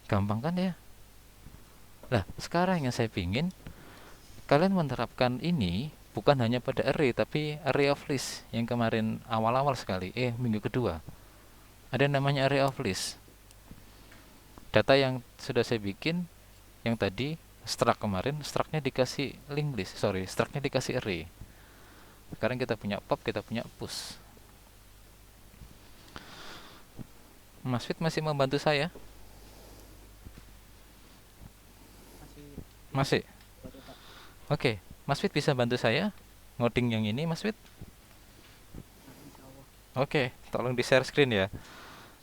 Gampang kan ya? Nah, sekarang yang saya pingin kalian menerapkan ini bukan hanya pada array, tapi array of list yang kemarin awal-awal sekali, minggu kedua. Ada namanya array of list. Data yang sudah saya bikin, yang tadi struct kemarin, structnya dikasih linked list, structnya dikasih array. Sekarang kita punya pop, kita punya push. Mas Fit masih membantu saya? Masih. Oke, Mas Fit bisa bantu saya ngoding yang ini, Mas Fit? Oke, tolong di share screen ya.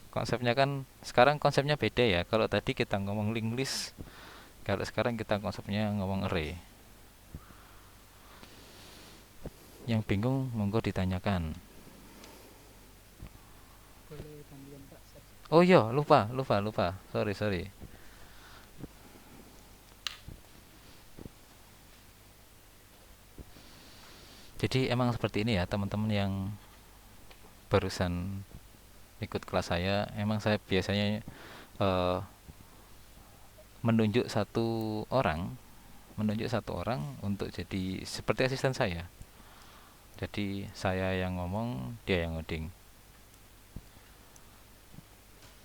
Konsepnya kan sekarang konsepnya beda ya. Kalau tadi kita ngomong linked list, kalau sekarang kita konsepnya ngomong array. Yang bingung monggo ditanyakan. Boleh gantian Pak. Oh iya, lupa. Sorry. Jadi emang seperti ini ya teman-teman yang barusan ikut kelas saya. Emang saya biasanya menunjuk satu orang untuk jadi seperti asisten saya. Jadi saya yang ngomong, dia yang ngoding.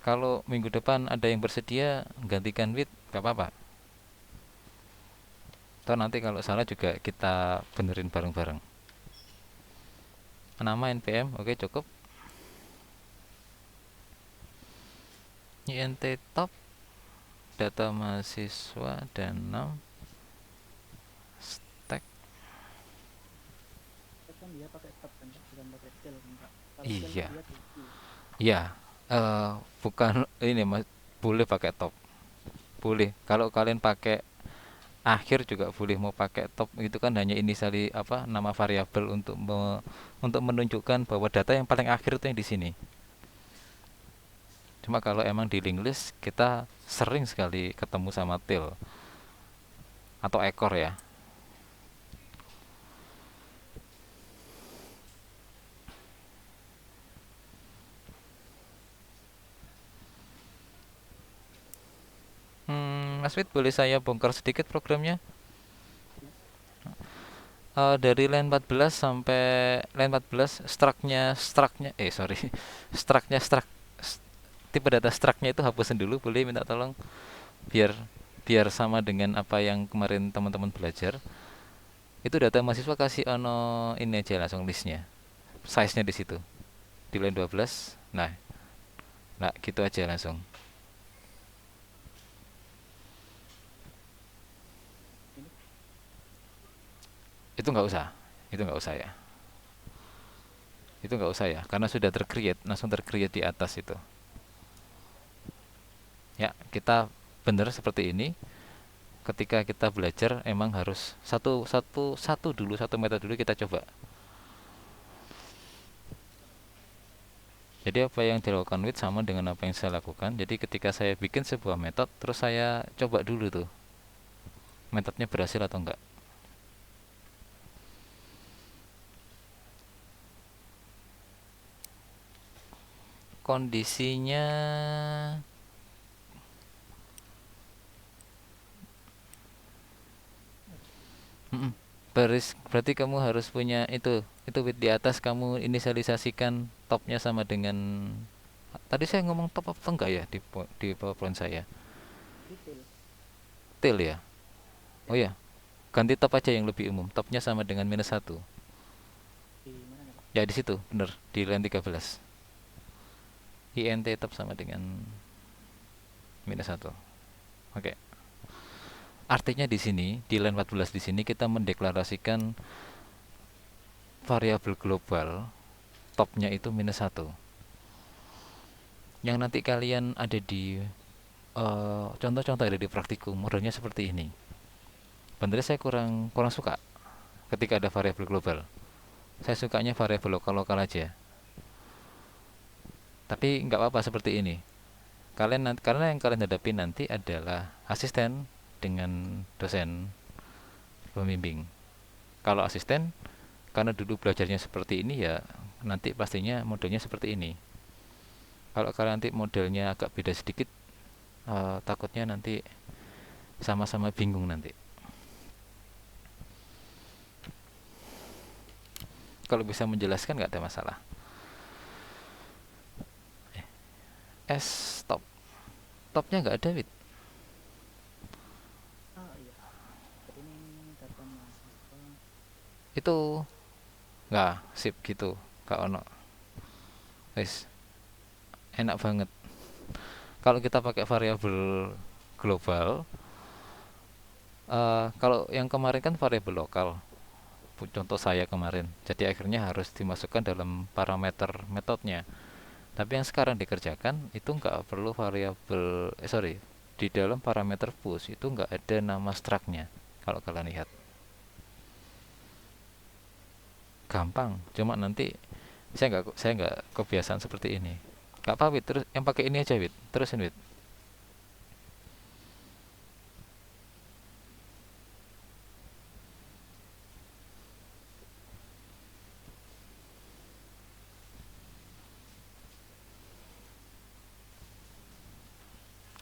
Kalau minggu depan ada yang bersedia gantikan Wit, gak apa-apa. Atau nanti kalau salah juga kita benerin bareng-bareng. Nama NPM, oke cukup. INT top, data mahasiswa dan 6 stack. Kan dia pakai top kan Pak, bukan pakai tail kan Pak. Kalau Iya. tail dia tuh. Ya, bukan ini Mas, boleh pakai top. Boleh. Kalau kalian pakai akhir juga boleh, mau pakai top itu kan hanya inisiali nama variabel untuk menunjukkan bahwa data yang paling akhir itu yang di sini. Cuma kalau emang di linked list kita sering sekali ketemu sama tail atau ekor ya. Mas Fit, boleh saya bongkar sedikit programnya? Dari line 14 sampai line 14 strucknya sorry strucknya struck s- tipe data strucknya itu hapusin dulu, boleh minta tolong, biar biar sama dengan apa yang kemarin teman-teman belajar. Itu data mahasiswa kasih ono ini aja langsung listnya, size nya di situ di line 12. Nah gitu aja langsung. Ini Itu nggak usah ya, itu nggak usah ya, karena sudah tercreate, langsung tercreate di atas itu. Ya, kita bener seperti ini. Ketika kita belajar emang harus satu metode dulu kita coba. Jadi apa yang dilakukan Wid sama dengan apa yang saya lakukan. Jadi ketika saya bikin sebuah metode, terus saya coba dulu tuh metodenya berhasil atau enggak. Kondisinya mm-mm. Berarti kamu harus punya itu Wid, di atas kamu inisialisasikan topnya sama dengan tadi saya ngomong top apa enggak ya di PowerPoint saya. detail. Tail ya. Oh Ya, ya, ganti top aja yang lebih umum. Topnya sama dengan -1. di mana nih, Pak? Ya di situ, bener, di line 13. INT top sama dengan -1. Oke. Artinya di sini, di line 14 di sini kita mendeklarasikan variabel global topnya itu -1. Yang nanti kalian ada di contoh-contoh ada di praktikum, modelnya seperti ini. Benernya saya kurang kurang suka ketika ada variabel global. Saya sukanya variabel lokal-lokal aja. Tapi nggak apa-apa seperti ini. Karena yang kalian hadapi nanti adalah asisten dengan dosen pembimbing. Kalau asisten, karena dulu belajarnya seperti ini ya, nanti pastinya modelnya seperti ini. Kalau kalian nanti modelnya agak beda sedikit, takutnya nanti sama-sama bingung nanti. Kalau bisa menjelaskan nggak ada masalah. Stop. Topnya nggak ada, Wit. Oh iya, jadi ini data mahasiswa. Itu nggak sip gitu. Kak Ono. Wis, enak banget. Kalau kita pakai variabel global, kalau yang kemarin kan variabel lokal. Contoh saya kemarin. Jadi akhirnya harus dimasukkan dalam parameter metodenya. Tapi yang sekarang dikerjakan itu nggak perlu variabel, sorry, di dalam parameter push itu nggak ada nama struct-nya. Kalau kalian lihat, gampang. Cuma nanti saya nggak kebiasaan seperti ini. Nggak apa, Wit, terus yang pakai ini aja, Wit, terusin, Wit.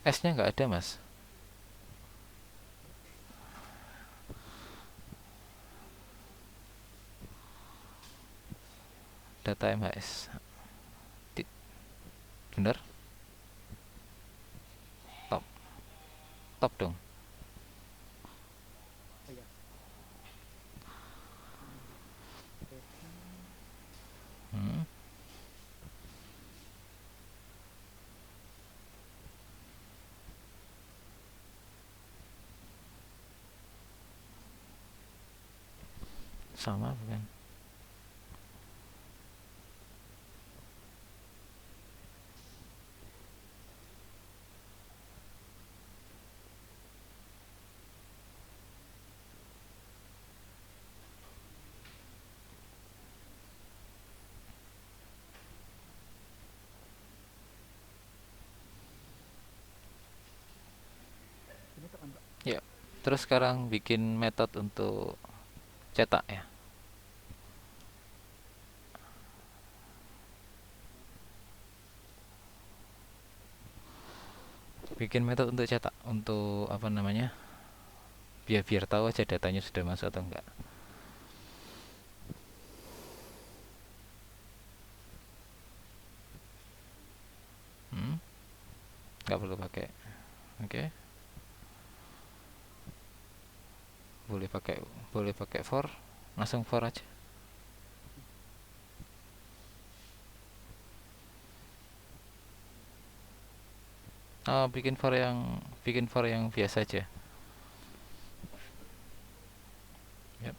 S-nya nggak ada, Mas. Data MHS. Bener? Top. Top dong. Oh iya. Oke. Hmm. Sama bukan? Ini tuh kan, Pak. Ya. Terus sekarang bikin metode untuk cetak ya. Bikin metode untuk cetak, untuk apa namanya? Biar tahu aja datanya sudah masuk atau enggak. nggak perlu pakai. Oke, boleh pakai for, langsung for aja. Bikin for yang biasa aja. Yap.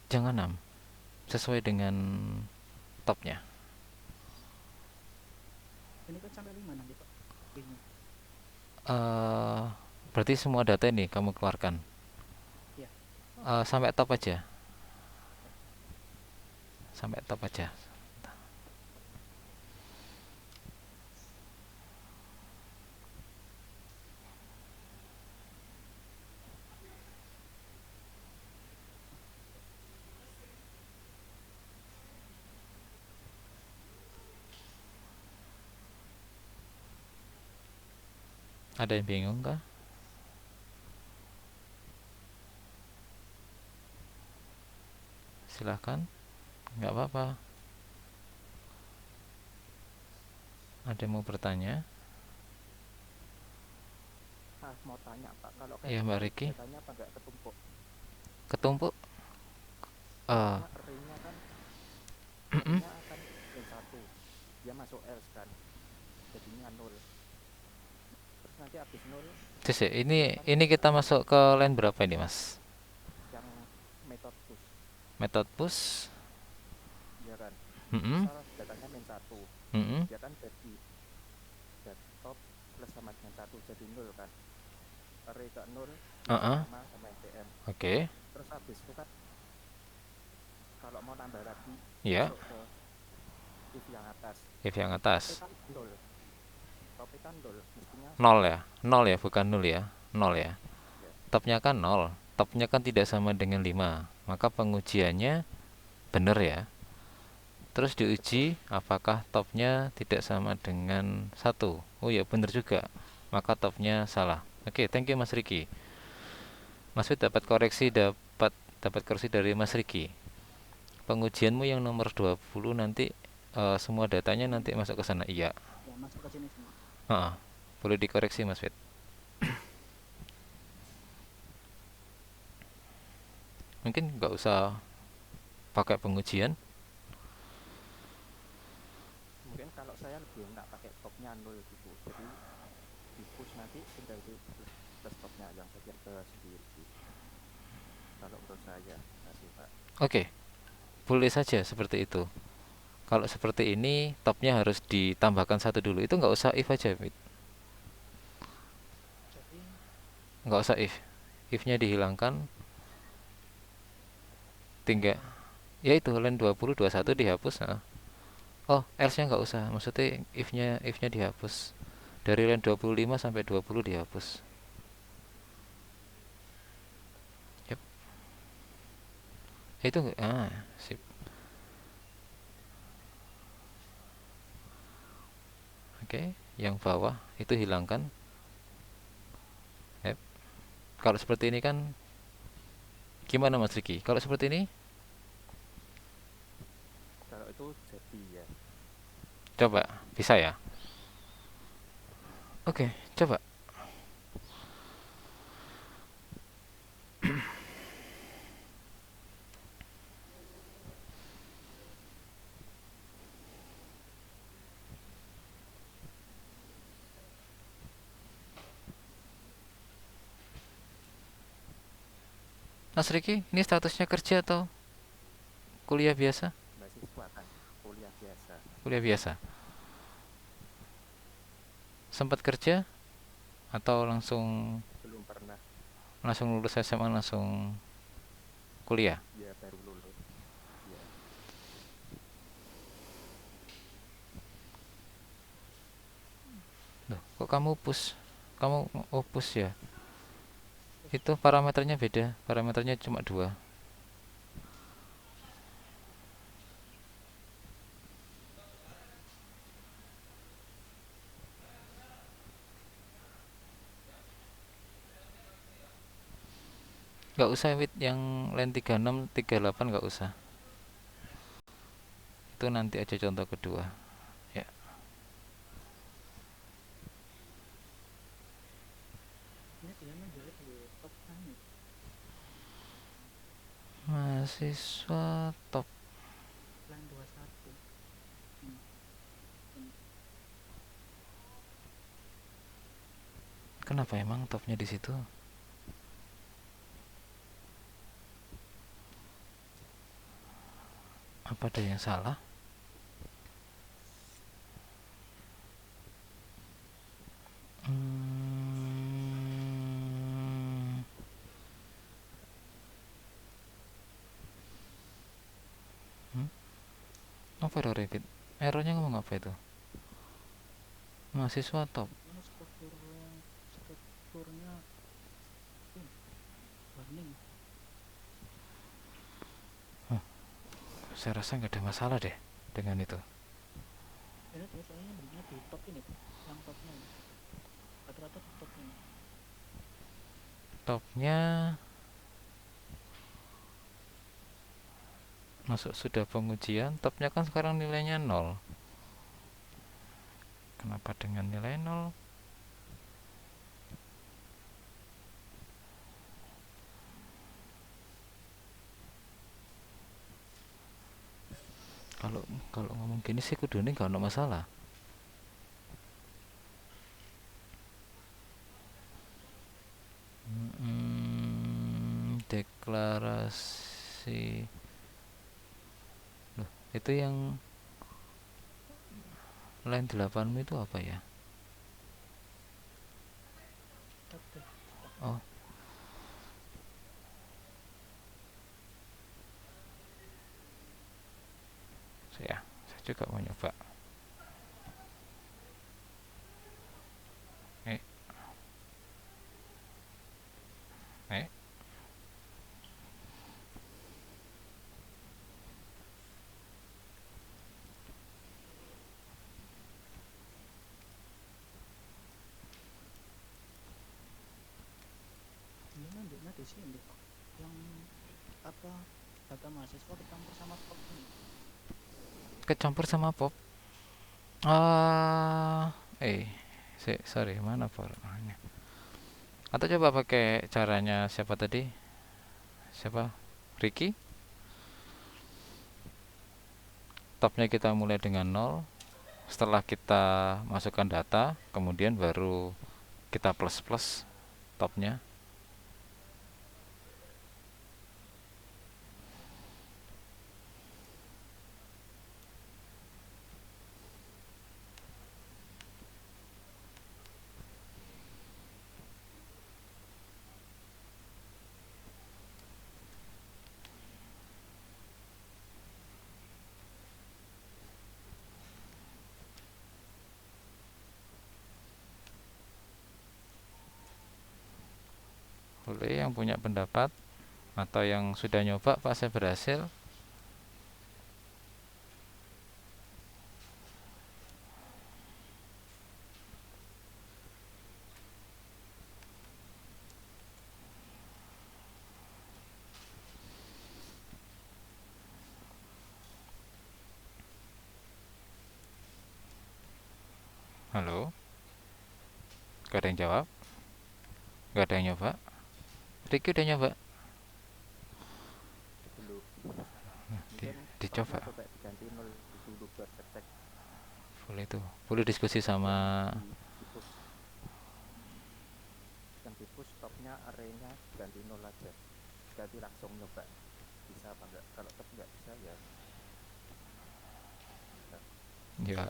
Jangan 6, sesuai dengan topnya. Ini kan sampai 5 nanti Pak. Linknya. Berarti semua data ini kamu keluarkan. Iya. Sampai top aja. Sampai top aja. Ada yang bingung kah? Silahkan, nggak apa-apa. Ada yang mau bertanya? Mau tanya Pak, kalau Iya, Mbak Riki. datanya apa nggak ketumpuk? Ketumpuk? Karena arraynya kan arraynya akan N1, dia masuk else kan, jadinya 0. Terus nanti habis 0 Terus ya, ini kita masuk ke line berapa ini, Mas? yang method push, Method push. ya kan? Mm-mm. Misal datanya N1, Mm-mm. dia kan jadi top plus sama dengan 1 jadi 0 kan, array ke 0 sama NPM. Oke. Terus habis itu kan kalau mau nambah lagi Ya. masuk ke if yang atas, If yang atas. kan 0, topnya kan 0, mestinya 0 ya? 0 ya, bukan 0 ya? 0 ya. ya. Topnya kan 0. Topnya kan tidak sama dengan 5. Maka pengujiannya benar ya. Terus diuji apakah topnya tidak sama dengan 1. Oh ya, benar juga. Maka topnya salah. Oke, thank you Mas Riki. Mas Fit dapat koreksi dari Mas Riki. Pengujianmu yang nomor 20 nanti semua datanya nanti masuk ke sana. Iya. Ya, masuk ke sini semua. Boleh dikoreksi Mas Fit. Mungkin nggak usah pakai pengujian. Mungkin kalau saya lebih enak pakai topnya 0 gitu, jadi di push nanti tinggal di plus topnya yang bagian ke sendiri. Kalau menurut saya masih Pak. Oke, boleh saja seperti itu. Kalau seperti ini topnya harus ditambahkan 1 dulu. Itu nggak usah if aja, Fit. Jadi Nggak usah if. If-nya dihilangkan. Tinggal ya itu line 20 21 dihapus. Oh, else-nya nggak usah. Maksudnya if-nya dihapus. Dari line 25 sampai 20 dihapus. Yep. Itu sip. Oke, yang bawah itu hilangkan. Yep. Kalau seperti ini kan gimana Mas Riki? Kalau seperti ini? Kalau itu jadi ya. Coba, bisa ya? Oke, coba. Mas Riki, ini statusnya kerja atau kuliah biasa? Mahasiswa kan, kuliah biasa. Kuliah biasa. Sempat kerja atau langsung Belum pernah, lulus SMA langsung kuliah? ya baru lulus. Ya. Loh, kok kamu push? Kamu push ya? Itu parameternya beda. Parameternya cuma 2. Nggak usah Wit, yang line 36 38 nggak usah. Itu nanti aja contoh kedua. dia nunjuknya di top kan nih Mahasiswa top. line 21 hmm. ini Kenapa emang topnya di situ? Apa ada yang salah? Apa error repeat? Errornya ngomong apa itu? Mahasiswa top. ini strukturnya warning Saya rasa nggak ada masalah deh dengan itu. ini tuh soalnya bentuknya di top ini tuh yang topnya ini rata-rata di top ini Topnya masuk sudah pengujian, topnya kan sekarang nilainya 0. Kenapa dengan nilai 0? Kalau kalau ngomong gini sih kudu ini nggak ada masalah. Deklarasi. Loh, itu yang line 8 itu apa ya? top deh Oh, saya juga mau nyoba. Eh, eh, ini nunjuknya di sini yang apa data mahasiswa kecampur sama top ini kecampur sama pop. Ah, sorry, mana pornya? Atau coba pakai caranya siapa tadi? Siapa? Ricky? Topnya kita mulai dengan 0. Setelah kita masukkan data, kemudian baru kita plus topnya. Boleh yang punya pendapat atau yang sudah nyoba, Pak, saya berhasil. Halo? Gak ada yang jawab? Gak ada yang nyoba? Ricky udah nyoba? Dulu Di, mungkin dicoba. stopnya coba diganti 0 dulu buat cek Boleh tuh. Boleh diskusi sama di push yang di push stopnya arraynya ganti 0 aja, ganti langsung nyoba bisa apa enggak. Kalau tetap enggak bisa ya ya.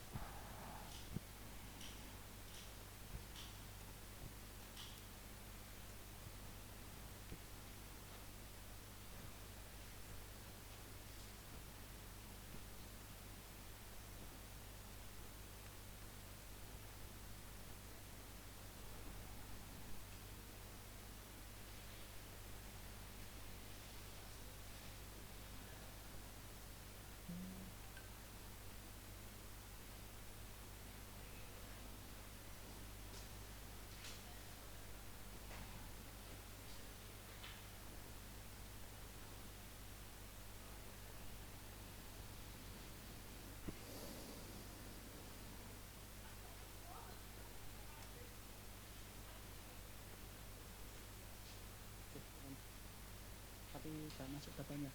bisa masuk datanya.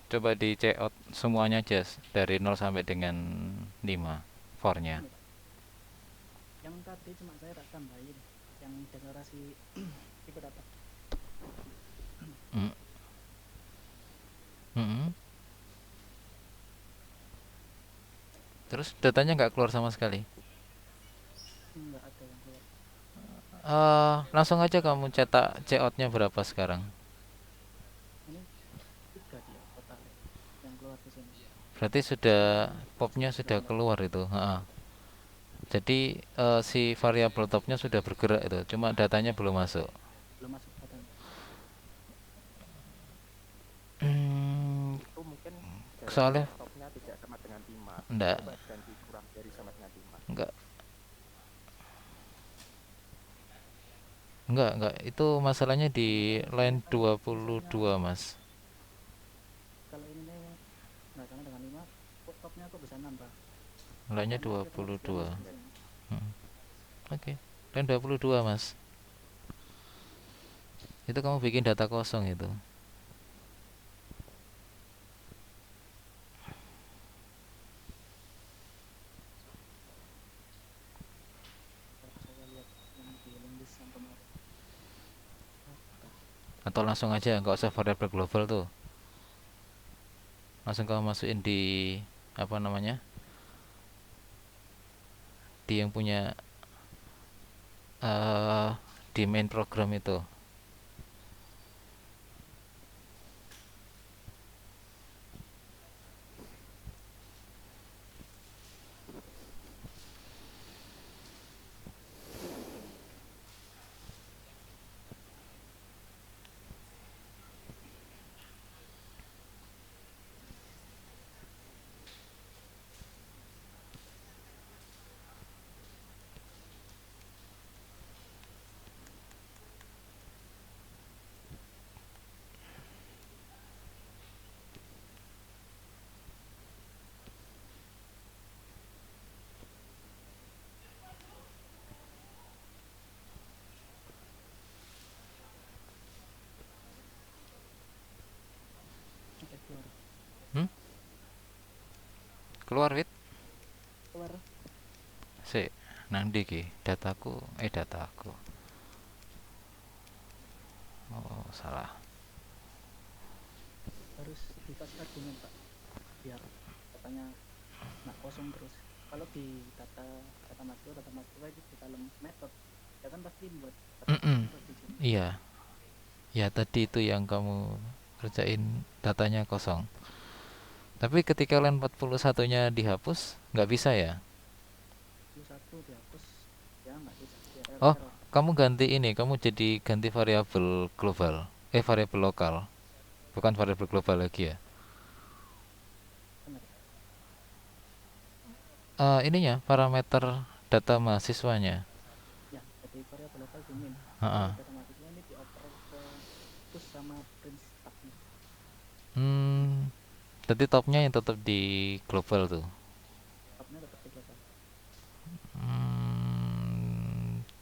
Coba di check out semuanya aja dari 0 sampai dengan 5 for-nya. Ini Pak, yang tadi cuma saya tak tambahin yang deklarasi ikut apa. Mm. Mm-mm. Terus datanya nggak keluar sama sekali. Nggak ada yang keluar. Langsung aja kamu cetak check-outnya berapa sekarang. Ini 3 dia total yang keluar di sini. Berarti sudah popnya sudah keluar itu. Jadi si variabel topnya sudah bergerak itu, cuma datanya belum masuk. Belum masuk datanya. Itu mungkin Soalnya stopnya tidak sama dengan 5. enggak, Coba ganti kurang dari sama dengan 5. enggak, enggak. Itu masalahnya di line 22, Mas. Kalau ini nggak sama dengan 5, kok topnya aku bisa nambah. Line-nya Makanya aku tetap 22. masuk di sini. Oke. Line 22, Mas. Itu kamu bikin data kosong itu. Kalau saya lihat yang di list yang kemarin. Atau langsung aja nggak usah variabel global tuh. Langsung kamu masukin di apa namanya? Di yang punya eh di main program itu. Oke, keluar. Keluar wit. Keluar. Si, nang ndi ki? Dataku. Oh, salah. Harus dikasih argumen Pak, biar datanya nggak kosong terus. Kalau di data masuk itu di dalam method, ya kan pasti buat Mm-mm. terus di sini. Iya. Ya tadi itu yang kamu kerjain datanya kosong. Tapi ketika line 41-nya dihapus, nggak bisa ya? 21 dihapus, ya nggak bisa. Ya Oh, error. kamu jadi ganti variabel global. Variabel lokal. Bukan variabel global lagi ya. Benar. Ininya parameter data mahasiswanya. Ya, jadi variabel lokal di min. Heeh. Data mahasiswa ini dioper ke push sama print stacknya. Jadi topnya yang tetap di global tuh. Topnya tetap di global.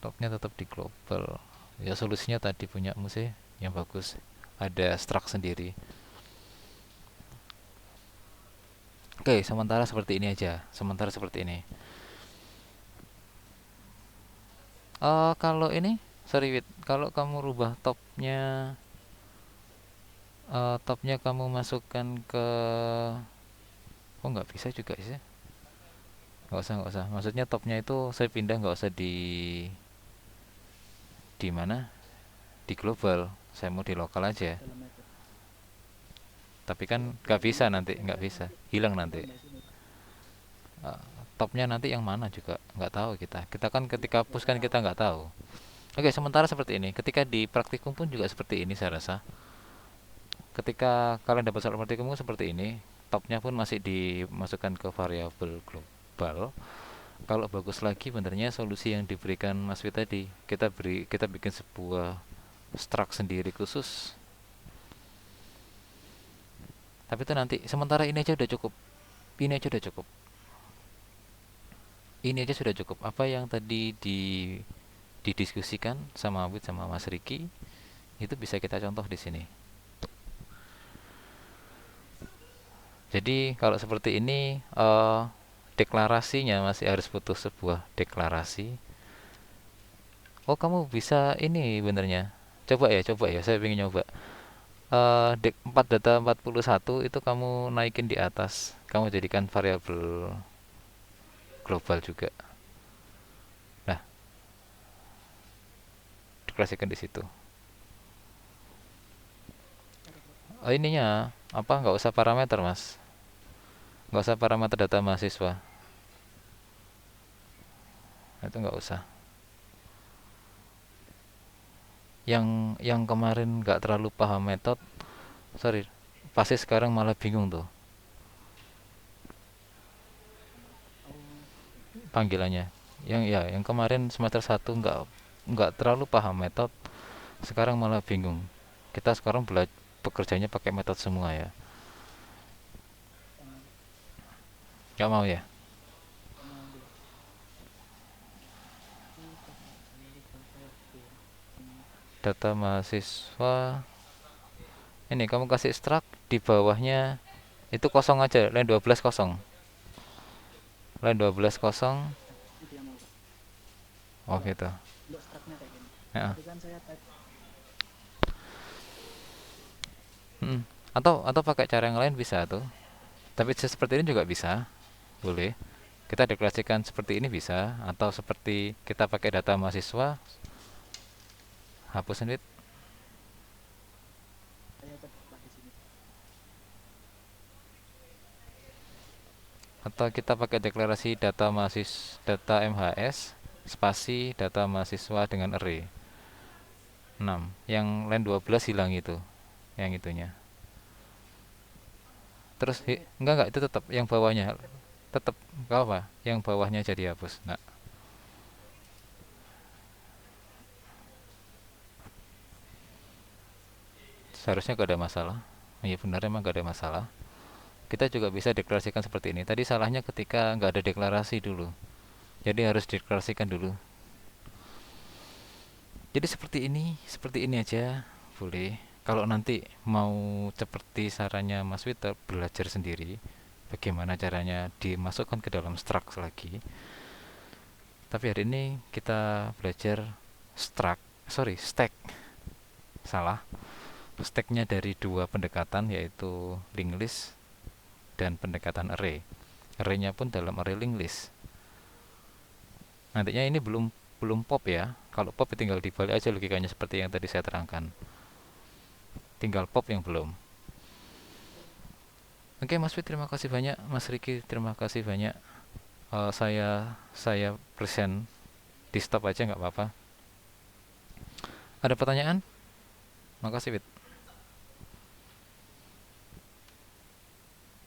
Topnya tetap di global. Ya solusinya tadi punyamu sih yang bagus. Ada struct sendiri. Oke, sementara seperti ini aja. Sementara seperti ini. Kalau ini, sorry Wit, kalau kamu rubah topnya kamu masukkan ke, kok nggak bisa juga sih? Nggak usah. Maksudnya topnya itu saya pindah nggak usah di mana? Di global. Saya mau di lokal aja. Dalam method. Tapi kan nggak bisa nanti, nggak bisa, hilang nanti. Tambah sini. Topnya nanti yang mana juga nggak tahu kita. Kita kan ketika push kan kita nggak tahu. Oke, sementara seperti ini. Ketika di praktikum pun juga seperti ini saya rasa. Ketika kalian dapat soal praktikum seperti ini, topnya pun masih dimasukkan ke variabel global. Kalau bagus lagi benernya solusi yang diberikan Mas Wi tadi, kita bikin sebuah struct sendiri khusus. Tapi itu nanti, sementara ini aja udah cukup. Ini aja udah cukup. Ini aja sudah cukup. Apa yang tadi didiskusikan sama Wid sama Mas Riki, Itu bisa kita contoh di sini. Jadi kalau seperti ini deklarasinya masih harus butuh sebuah deklarasi. Oh, kamu bisa ini benernya. Coba ya, saya ingin nyoba. 4 data 41 itu kamu naikin di atas. Kamu jadikan variabel global juga. Nah, deklarasikan di situ. Oh, ininya apa? Nggak usah parameter, Mas. Nggak usah parameter data mahasiswa. Itu nggak usah. Yang kemarin nggak terlalu paham metode, sorry, pasti sekarang malah bingung tuh Oh, panggilannya. Yang kemarin semester 1 nggak terlalu paham metode, sekarang malah bingung. Kita sekarang bekerjanya pakai metode semua ya. jangan Nggak mau ya? jangan mau deh. Coba saya lupa saya bikin ini. Data mahasiswa. Ini kamu kasih struct di bawahnya itu kosong aja, line 12 kosong. Line 12 kosong. Nah, itu yang mau Pak. Oh Kalau gitu. untuk struknya kayak gini. Ya. Tadi kan saya type Mm. Atau pakai cara yang lain bisa tuh. Tapi seperti ini juga bisa, boleh. Kita deklarasikan seperti ini bisa, atau seperti kita pakai data mahasiswa, hapus sendiri, saya coba di sini. atau kita pakai deklarasi data MHS spasi data mahasiswa dengan array 6. Yang line 12 hilang itu, yang itunya. Terus enggak itu tetap yang bawahnya tetap enggak apa, yang bawahnya jadi hapus. Nah, seharusnya gak ada masalah. Iya benar, emang gak ada masalah. Kita juga bisa deklarasikan seperti ini. Tadi salahnya ketika nggak ada deklarasi dulu. Jadi harus deklarasikan dulu. Jadi seperti ini aja boleh. Kalau nanti mau seperti sarannya Mas Wita belajar sendiri, bagaimana caranya dimasukkan ke dalam struct lagi. Tapi hari ini kita belajar stack. Salah. Stacknya dari dua pendekatan, yaitu linked list dan pendekatan array. Array-nya pun dalam array linked list. Nantinya ini belum belum pop ya. Kalau pop tinggal dibalik aja logikanya seperti yang tadi saya terangkan. Tinggal pop yang belum. Oke, Mas Fit, terima kasih banyak. Mas Riki, terima kasih banyak. Saya present di stop aja nggak apa-apa. Ada pertanyaan? Makasih, Fit.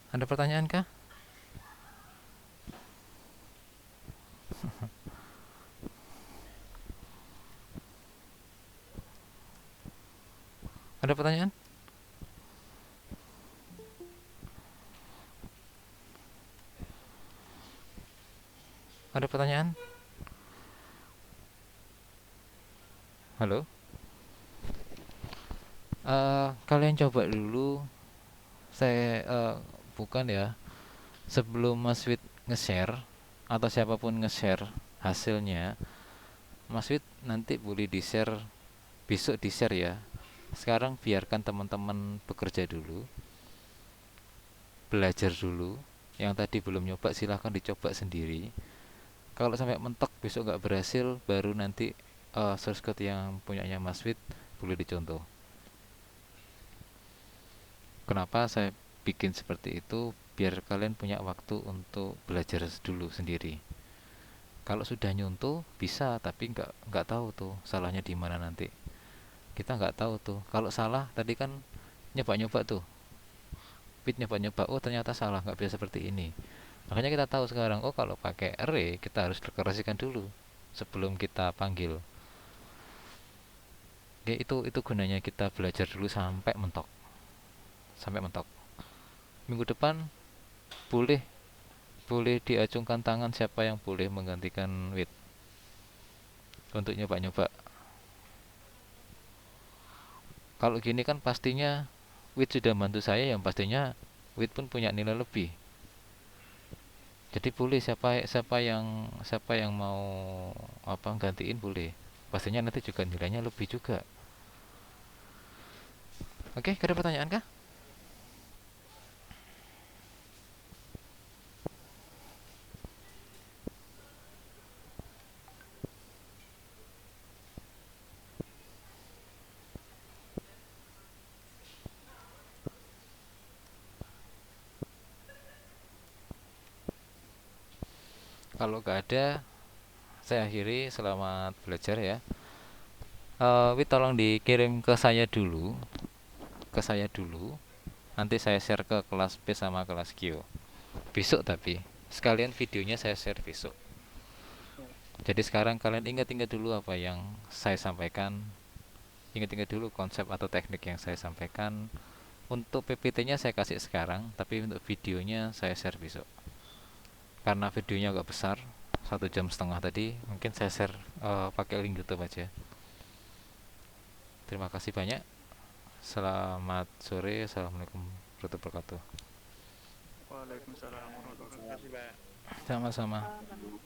Ada pertanyaan kah? Ada pertanyaan? Ada pertanyaan? Halo? Kalian coba dulu. Saya bukan ya. Sebelum Mas Wit nge-share atau siapapun nge-share hasilnya, Mas Wit nanti boleh di-share, besok di-share ya. Sekarang biarkan teman-teman bekerja dulu, belajar dulu. Yang tadi belum nyoba silahkan dicoba sendiri. Kalau sampai mentok besok nggak berhasil, baru nanti source code yang punyanya Mas Wit boleh dicontoh. Kenapa saya bikin seperti itu? Biar kalian punya waktu untuk belajar dulu sendiri. Kalau sudah nyontoh bisa, tapi nggak tahu tuh salahnya di mana nanti. Kita nggak tahu tuh. Kalau salah tadi kan nyoba-nyoba tuh. Pit nyoba-nyoba, oh ternyata salah, nggak bisa seperti ini. Makanya kita tahu sekarang, oh kalau pakai array kita harus deklarasikan dulu sebelum kita panggil. Oke, itu gunanya kita belajar dulu sampai mentok. Sampai mentok. Minggu depan boleh boleh diacungkan tangan siapa yang boleh menggantikan Wit untuk nyoba-nyoba. Kalau gini kan pastinya Wit sudah bantu saya, yang pastinya Wit pun punya nilai lebih. Jadi boleh, siapa yang mau apa gantiin boleh. Pastinya nanti juga nilainya lebih juga. Oke, ada pertanyaan kah? Kalau nggak ada, saya akhiri. Selamat belajar ya. Wit tolong dikirim ke saya dulu. Nanti saya share ke kelas P sama kelas Q. Besok tapi sekalian videonya saya share besok. Ya, Pak. Jadi sekarang kalian ingat-ingat dulu apa yang saya sampaikan. Ingat-ingat dulu konsep atau teknik yang saya sampaikan. Untuk PPT-nya saya kasih sekarang, tapi untuk videonya saya share besok. Karena videonya agak besar, 1,5 jam tadi, mungkin saya share pakai link YouTube aja. Terima kasih banyak. Selamat sore. Assalamualaikum warahmatullahi wabarakatuh. Waalaikumsalam warahmatullahi wabarakatuh. Sama-sama. Kalau